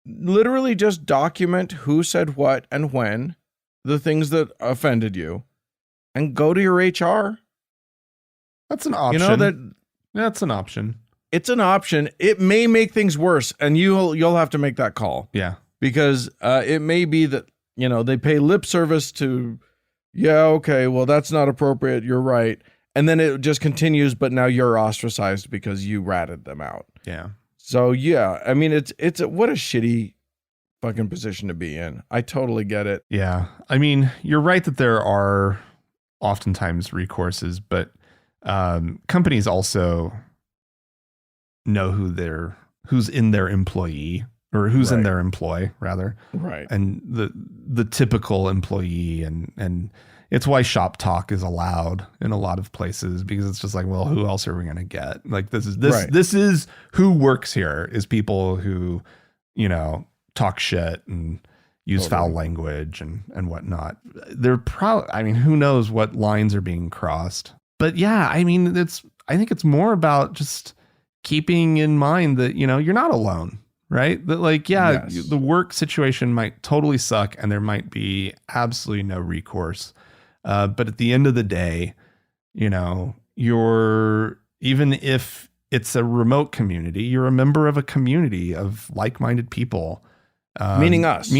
literally just document who said what and when, the things that offended you, and go to your HR. That's an option. That's an option. It's an option. It may make things worse, and you'll have to make that call. Yeah. Because it may be that, they pay lip service to, yeah, okay, well, that's not appropriate. You're right. And then it just continues, but now you're ostracized because you ratted them out. Yeah. So, yeah, I mean, what a shitty fucking position to be in. I totally get it. Yeah. I mean, you're right that there are oftentimes recourses, but companies also know who's in their employee or who's in their employ rather. Right. And the typical employee and it's why shop talk is allowed in a lot of places, because it's just like, well, who else are we going to get? Like this is who works here, is people who, talk shit and use foul language and whatnot. They're who knows what lines are being crossed. But yeah, I think it's more about just keeping in mind that, you're not alone, right? That the work situation might totally suck and there might be absolutely no recourse. But at the end of the day, even if it's a remote community, you're a member of a community of like-minded people. Meaning us,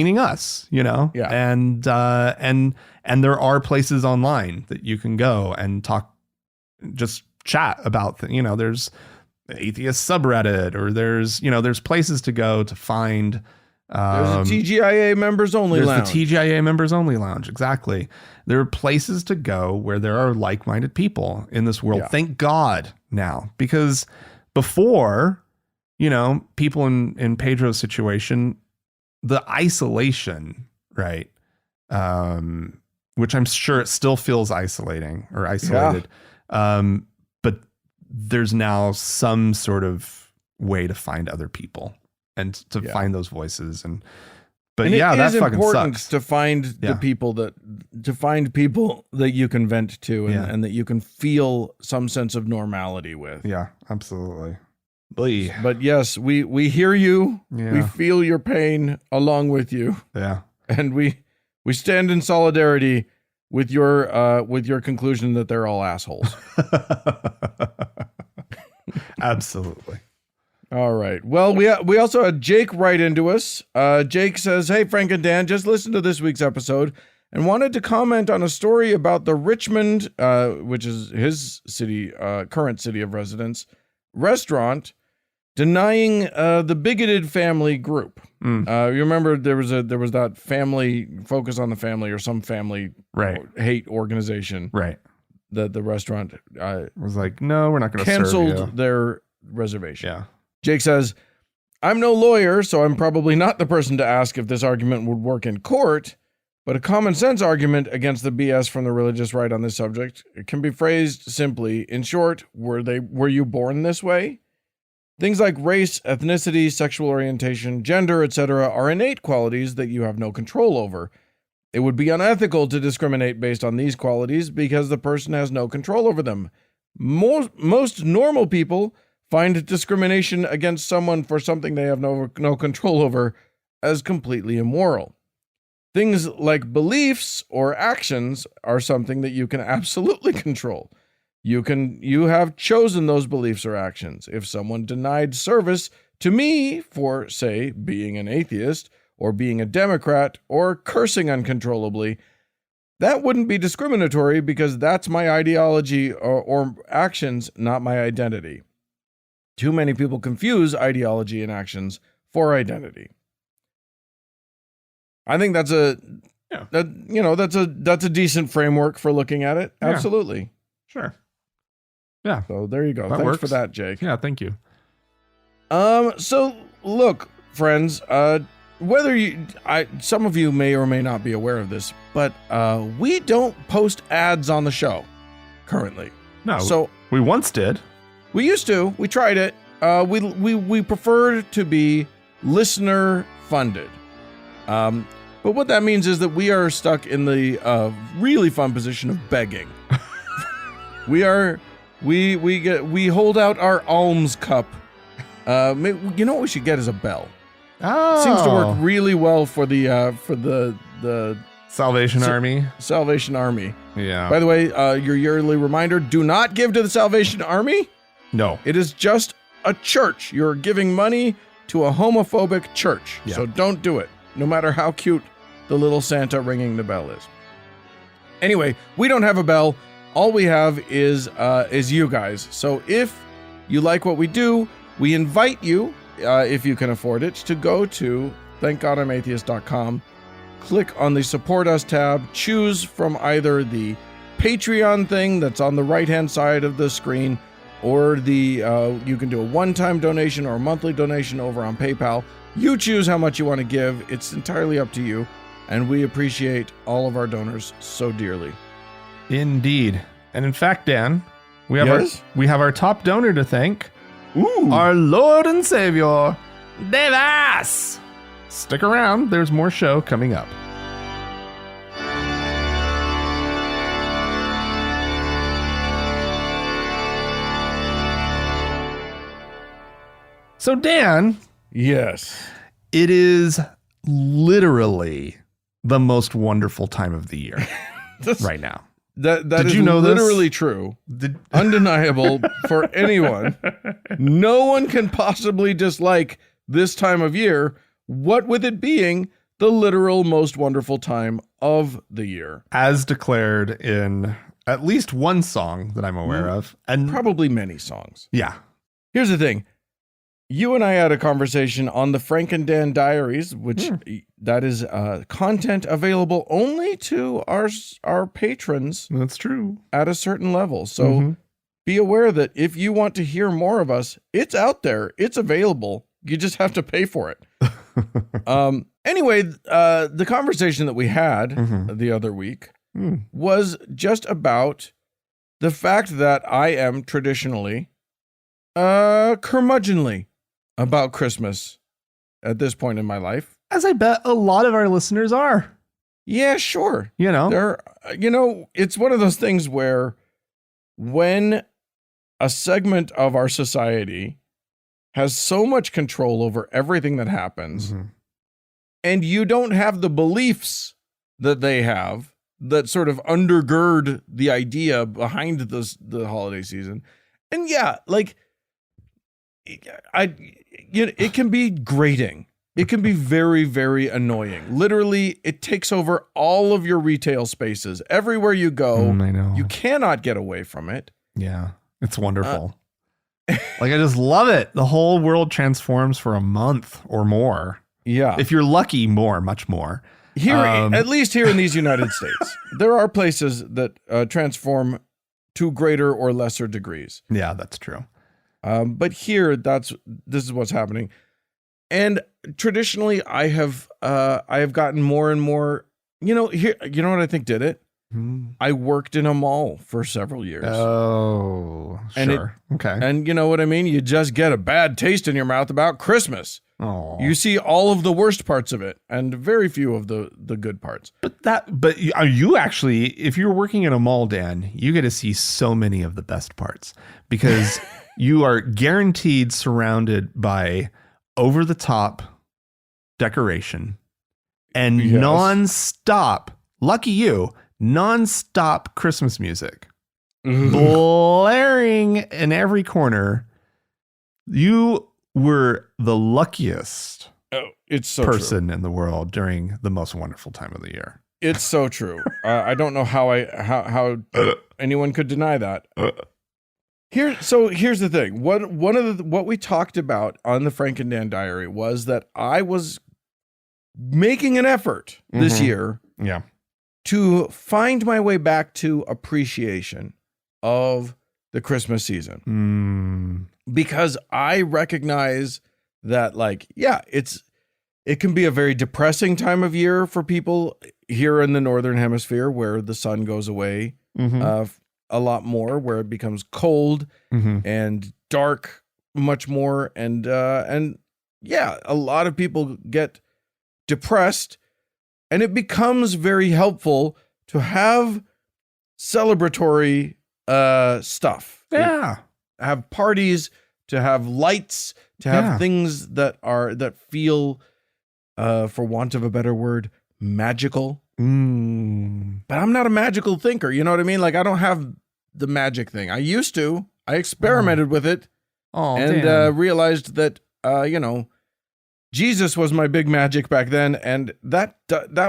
Yeah. And there are places online that you can go and talk, just chat about, there's atheist subreddit, or there's places to go to find. There's a TGIA members only lounge. The TGIA members only lounge. Exactly. There are places to go where there are like-minded people in this world. Yeah. Thank God now, because before, people in Pedro's situation, the isolation, right? Which I'm sure it still feels isolating or isolated. Yeah. But there's now some sort of way to find other people and to find those voices. But that fucking sucks. To find the people that you can vent to and that you can feel some sense of normality with. Yeah, absolutely. But yes, we hear you. Yeah. We feel your pain along with you. Yeah. And we stand in solidarity with your conclusion that they're all assholes. Absolutely. All right. Well, we also had Jake write into us. Jake says, "Hey, Frank and Dan, just listened to this week's episode and wanted to comment on a story about the Richmond, which is his city, current city of residence, restaurant denying the bigoted family group. You remember there was that family focus on the family or some family hate organization, right? That the restaurant was like, no, we're not going to canceled their reservation. Yeah. Jake says, I'm no lawyer, so I'm probably not the person to ask if this argument would work in court, but a common sense argument against the BS from the religious right on this subject, it can be phrased simply. In short, were you born this way? Things like race, ethnicity, sexual orientation, gender, etc. are innate qualities that you have no control over. It would be unethical to discriminate based on these qualities because the person has no control over them. Most normal people find discrimination against someone for something they have no control over as completely immoral. Things like beliefs or actions are something that you can absolutely control. You have chosen those beliefs or actions. If someone denied service to me for, say, being an atheist or being a Democrat or cursing uncontrollably, that wouldn't be discriminatory because that's my ideology or actions, not my identity. Too many people confuse ideology and actions for identity. I think that's a decent framework for looking at it. Yeah. Absolutely. Sure. Yeah. So there you go. That Thanks works. for that, Jake. Yeah, thank you. So look, friends, some of you may or may not be aware of this, but we don't post ads on the show currently. No. So we once did. we used to. We tried it. We prefer to be listener funded. But what that means is that we are stuck in the really fun position of begging. We hold out our alms cup. You know what we should get is a bell. Oh. Seems to work really well for the Salvation Army. Salvation Army. Yeah. By the way, your yearly reminder: do not give to the Salvation Army. No. It is just a church. You're giving money to a homophobic church. Yeah. So don't do it, no matter how cute the little Santa ringing the bell is. Anyway, we don't have a bell. All we have is you guys. So if you like what we do, we invite you, if you can afford it, to go to thankgodimatheist.com, click on the Support Us tab, choose from either the Patreon thing that's on the right-hand side of the screen, or you can do a one-time donation or a monthly donation over on PayPal. You choose how much you want to give. It's entirely up to you, and we appreciate all of our donors so dearly. Indeed. And in fact, Dan, we have Yes? our top donor to thank. Ooh. Our Lord and Savior, Davis. Stick around. There's more show coming up. So, Dan, Yes. it is literally the most wonderful time of the year right now. That Did is you know this? literally true. Undeniable for anyone. No one can possibly dislike this time of year, what with it being the literal most wonderful time of the year. As declared in at least one song that I'm aware of. And Probably many songs. yeah. Here's the thing. You and I had a conversation on the Frank and Dan Diaries, which that is content available only to our patrons That's true. at a certain level. So be aware that if you want to hear more of us, it's out there. It's available. You just have to pay for it. Anyway, the conversation that we had the other week was just about the fact that I am traditionally curmudgeonly about Christmas at this point in my life. As I bet a lot of our listeners are. Yeah, sure. You know? It's one of those things where when a segment of our society has so much control over everything that happens, and you don't have the beliefs that they have that sort of undergird the idea behind the holiday season. And yeah, like it can be grating. It can be very, very annoying. Literally, it takes over all of your retail spaces. Everywhere you go, I know. you cannot get away from it. Yeah. It's wonderful. Like, I just love it. The whole world transforms for a month or more. Yeah. If you're lucky, much more. Here, at least here in these United States, there are places that transform to greater or lesser degrees. Yeah, that's true. But here, this is what's happening. And traditionally, I have gotten more and more. You know what I think did it? I worked in a mall for several years. Oh, And sure. Okay. And you know what I mean? You just get a bad taste in your mouth about Christmas. Oh. You see all of the worst parts of it and very few of the good parts. But you actually, if you're working in a mall, Dan, you get to see so many of the best parts because you are guaranteed surrounded by over the top decoration and nonstop, lucky you, nonstop Christmas music. blaring in every corner. You were the luckiest It's so person in the world during the most wonderful time of the year. It's so true. I don't know how anyone could deny that. Here's the thing. What we talked about on the Frank and Dan Diary was that I was making an effort this year, to find my way back to appreciation of the Christmas season, because I recognize that, like, it can be a very depressing time of year for people here in the Northern Hemisphere, where the sun goes away a lot more, where it becomes cold and dark much more. And a lot of people get depressed, and it becomes very helpful to have celebratory stuff. Yeah. Have parties, to have lights, to have things that feel, for want of a better word, magical. But I'm not a magical thinker. You know what I mean? Like, I don't have the magic thing. I used to. I experimented with it and realized that, Jesus was my big magic back then, and that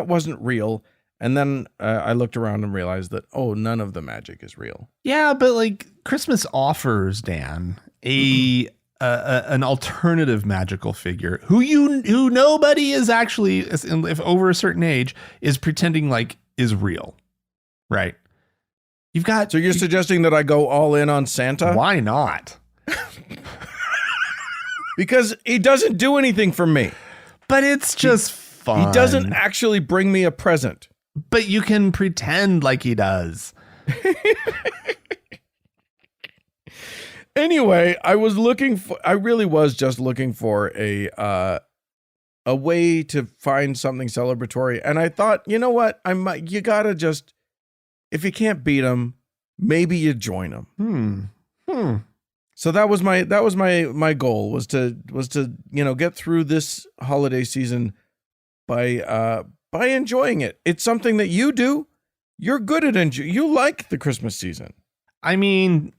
wasn't real. And then I looked around and realized that, none of the magic is real. Yeah, but like Christmas offers, Dan, an alternative magical figure who nobody is actually, if over a certain age, is pretending like is real, right? So you're suggesting that I go all in on Santa? Why not? Because he doesn't do anything for me. But it's just fun. He doesn't actually bring me a present. But you can pretend like he does. Anyway, I really was just looking for a way to find something celebratory. And I thought, you know what? You gotta just, if you can't beat them, maybe you join them. So that was my goal, was to get through this holiday season by enjoying it. It's something that you do. You're good at you like the Christmas season. I mean,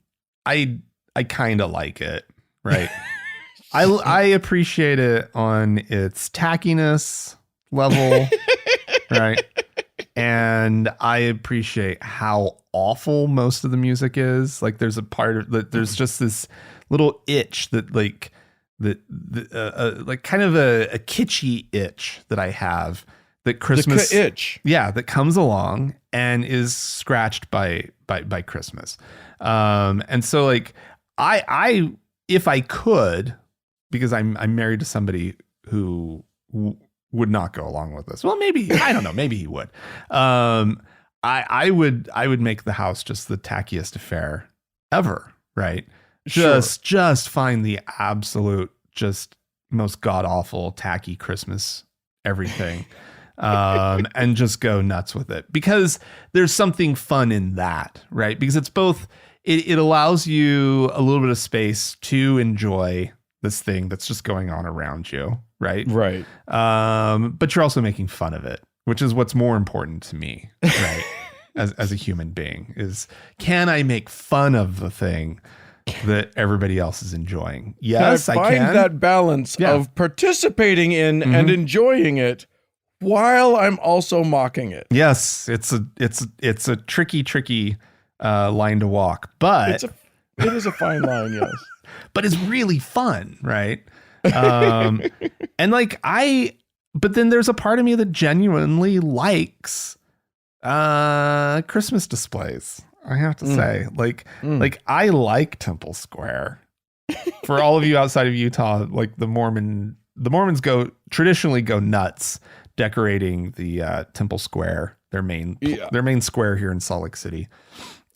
I kind of like it, right? I appreciate it on its tackiness level, right? And I appreciate how awful most of the music is. Like, there's a part of that. There's just this little itch that, like, like kind of a kitschy itch that I have, that Christmas itch. Yeah, that comes along and is scratched by Christmas. And so, like, I if I could, because I'm married to somebody who would not go along with this. Well, maybe, I don't know, maybe he would. I would make the house just the tackiest affair ever, right? Just find the absolute, just most god awful tacky Christmas everything. And just go nuts with it, because there's something fun in that, right? Because it's both, it allows you a little bit of space to enjoy this thing that's just going on around you, right? Right. But you're also making fun of it, which is what's more important to me, right? as a human being, is, can I make fun of the thing that everybody else is enjoying? Yes, I can. Find that balance of participating in and enjoying it while I'm also mocking it. Yes, it's a tricky line to walk, but it is a fine line, yes. But it's really fun, right? And like, but then there's a part of me that genuinely likes Christmas displays. I have to say, like I like Temple Square. For all of you outside of Utah, like the Mormons traditionally go nuts decorating the Temple Square, their main square here in Salt Lake City,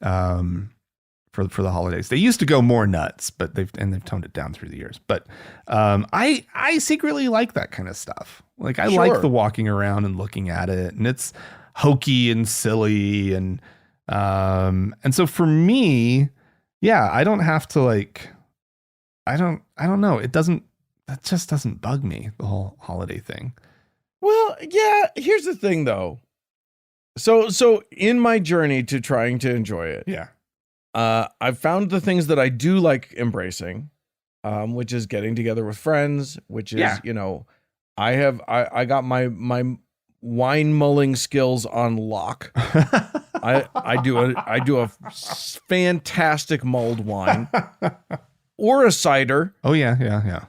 for the holidays. They used to go more nuts, but they've toned it down through the years. But I secretly like that kind of stuff. Like, I like the walking around and looking at it, and it's hokey and silly, and so for me, I don't have to, like, I don't know. That just doesn't bug me, the whole holiday thing. Well, yeah, here's the thing though. So in my journey to trying to enjoy it, I've found the things that I do like embracing, which is getting together with friends, which is, I got my wine mulling skills on lock. I do a fantastic mulled wine or a cider. Oh yeah.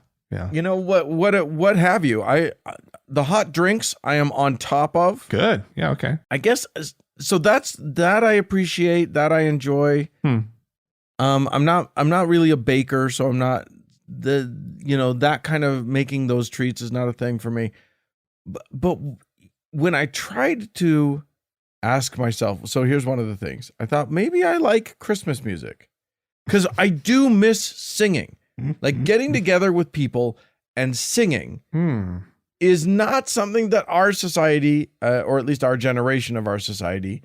You know what have you? The hot drinks I am on top of. Good. Yeah. Okay. I guess so. That I appreciate, that I enjoy. I'm not really a baker, so I'm not that kind of making those treats is not a thing for me. But when I tried to ask myself, so here's one of the things. I thought maybe I like Christmas music because I do miss singing. Like getting together with people and singing is not something that our society, or at least our generation of our society,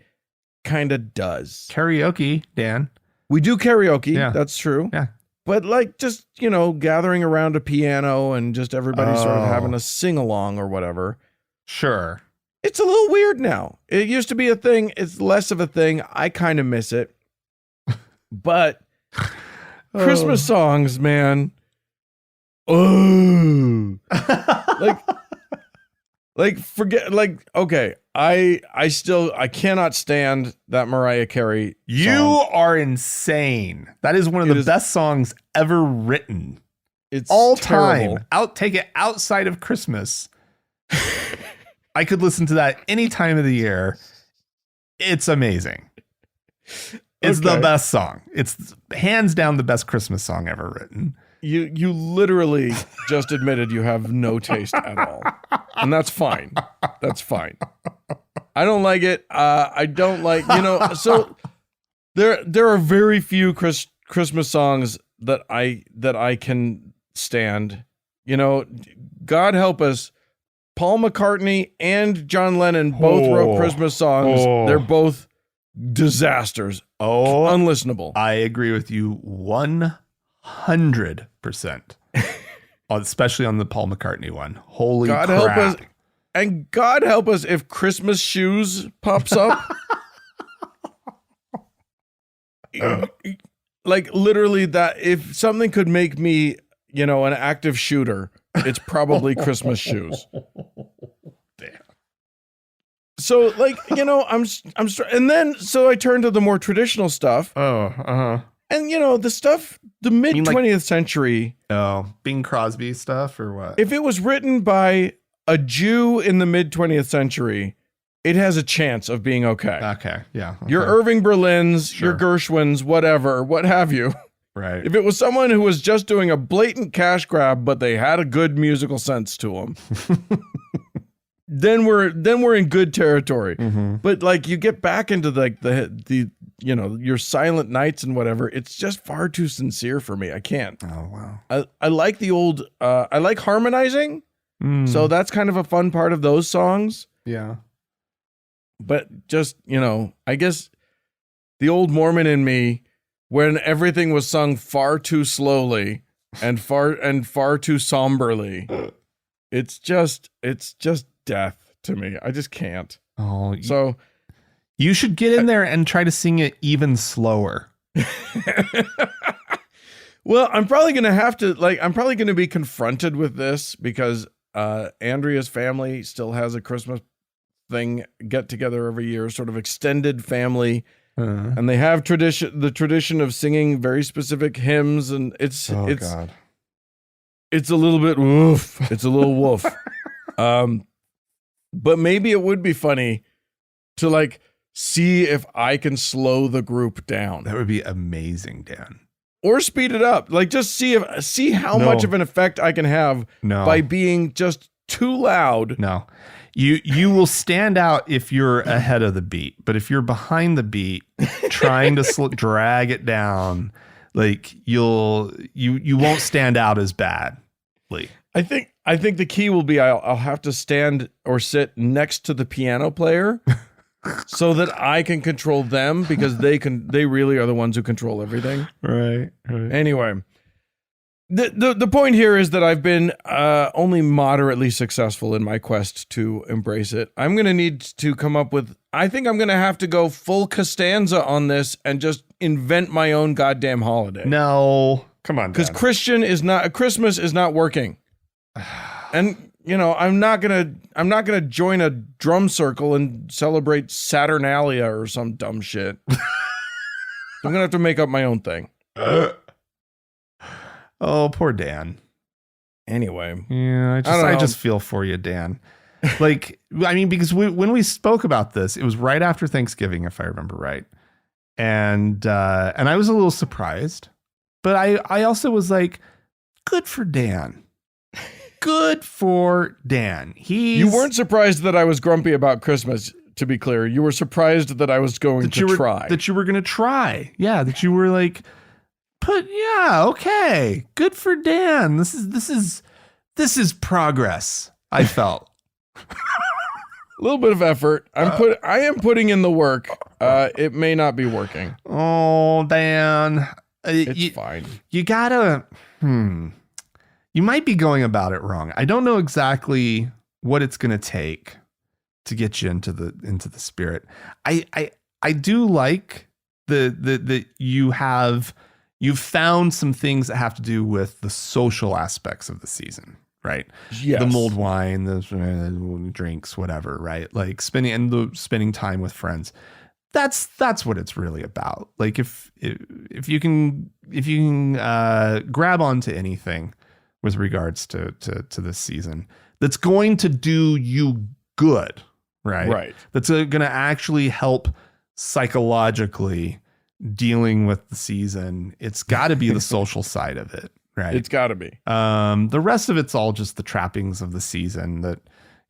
kind of does. Karaoke, Dan. We do karaoke. Yeah. That's true. Yeah. But like just, gathering around a piano and just everybody sort of having a sing along or whatever. Sure. It's a little weird now. It used to be a thing. It's less of a thing. I kind of miss it. But Christmas songs, man. Oh. Okay. I cannot stand that Mariah Carey You song. are insane. That is one of the best songs ever written. It's all terrible. time. Take it outside of Christmas. I could listen to that any time of the year. It's amazing. It's the best song. It's hands down the best Christmas song ever written. You literally just admitted you have no taste at all. And that's fine. That's fine. I don't like it. I don't like, so there are very few Christmas songs that I can stand. God help us. Paul McCartney and John Lennon both wrote Christmas songs. They're both disasters. Unlistenable. I agree with you 100%. Especially on the Paul McCartney one. Holy God crap. help us. And God help us if Christmas Shoes pops up. Like literally that, if something could make me, an active shooter, it's probably Christmas Shoes. Damn. So and then I turned to the more traditional stuff. And the stuff, the mid 20th century. Oh, Bing Crosby stuff or what? If it was written by a Jew in the mid 20th century, it has a chance of being okay. Okay, yeah. Okay. Your Irving Berlins, Sure. your Gershwins, whatever, what have you. Right. If it was someone who was just doing a blatant cash grab, but they had a good musical sense to them, then we're in good territory. Mm-hmm. But like you get back into like the your Silent Nights and whatever, it's just far too sincere for me. I can't. Oh wow. I like the old. I like harmonizing, so that's kind of a fun part of those songs. Yeah. But just I guess the old Mormon in me, when everything was sung far too slowly and far too somberly, it's just death to me. I just can't. Oh, So you should get in there and try to sing it even slower. well, I'm probably going to be confronted with this because Andrea's family still has a Christmas thing get together every year, sort of extended family. And they have the tradition of singing very specific hymns, and it's God. It's a little bit woof. It's a little woof. But maybe it would be funny to like see if I can slow the group down. That would be amazing, Dan. Or speed it up. Like just see how much of an effect I can have by being just too loud. No. You will stand out if you're ahead of the beat, but if you're behind the beat, trying to drag it down, like you won't stand out as badly. I think the key will be I'll have to stand or sit next to the piano player so that I can control them because they really are the ones who control everything. Right. Anyway, The point here is that I've been only moderately successful in my quest to embrace it. I'm going to need to come up with, I think I'm going to have to go full Costanza on this and just invent my own goddamn holiday. No, come on, because Christmas is not working. And I'm not gonna join a drum circle and celebrate Saturnalia or some dumb shit. I'm gonna have to make up my own thing. Oh, poor Dan. Anyway, yeah, I just feel for you, Dan. Like, I mean, because when we spoke about this, it was right after Thanksgiving, if I remember right, and I was a little surprised, but I also was like, good for Dan. Good for Dan. You weren't surprised that I was grumpy about Christmas, to be clear. You were surprised that I was going to try. That you were going to try. Yeah, that you were like, okay. Good for Dan. This is progress, I felt. A little bit of effort. I am putting in the work. It may not be working. Oh, Dan. It's fine. You gotta you might be going about it wrong. I don't know exactly what it's going to take to get you into the spirit. I do like the you've found some things that have to do with the social aspects of the season, right? Yes. The mulled wine, the drinks, whatever, right? Like spending time with friends. That's what it's really about. Like if you can grab onto anything with regards to this season that's going to do you good, right? Right. That's going to actually help psychologically dealing with the season. It's got to be the social side of it, right? It's got to be. The rest of it's all just the trappings of the season that,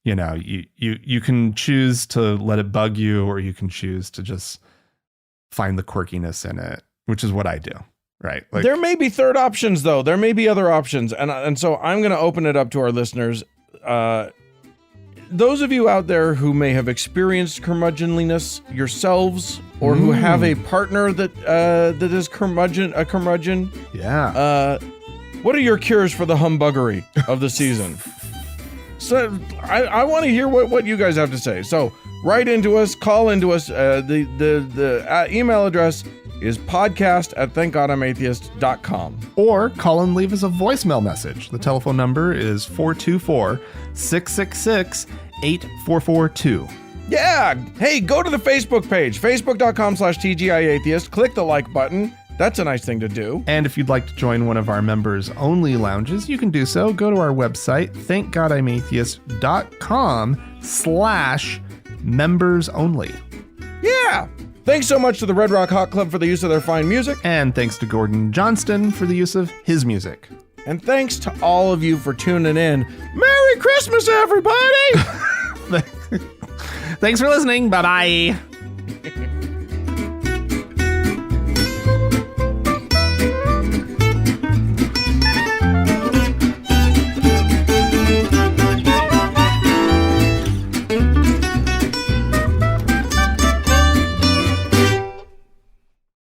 you can choose to let it bug you, or you can choose to just find the quirkiness in it, which is what I do. Right. Like, there may be third options, though. There may be other options. And so I'm going to open it up to our listeners. Those of you out there who may have experienced curmudgeonliness yourselves, or who have a partner that is a curmudgeon. Yeah. What are your cures for the humbuggery of the season? So I want to hear what you guys have to say. So write into us, call into us. The email address is podcast@thankgodimatheist.com. Or call and leave us a voicemail message. The telephone number is 424-666-8442. Yeah. Hey, go to the Facebook page, facebook.com/TGIAtheist. Click the like button. That's a nice thing to do. And if you'd like to join one of our members only lounges, you can do so. Go to our website, thankgodimatheist.com/members only. Yeah. Thanks so much to the Red Rock Hot Club for the use of their fine music. And thanks to Gordon Johnston for the use of his music. And thanks to all of you for tuning in. Merry Christmas, everybody! Thanks for listening. Bye-bye.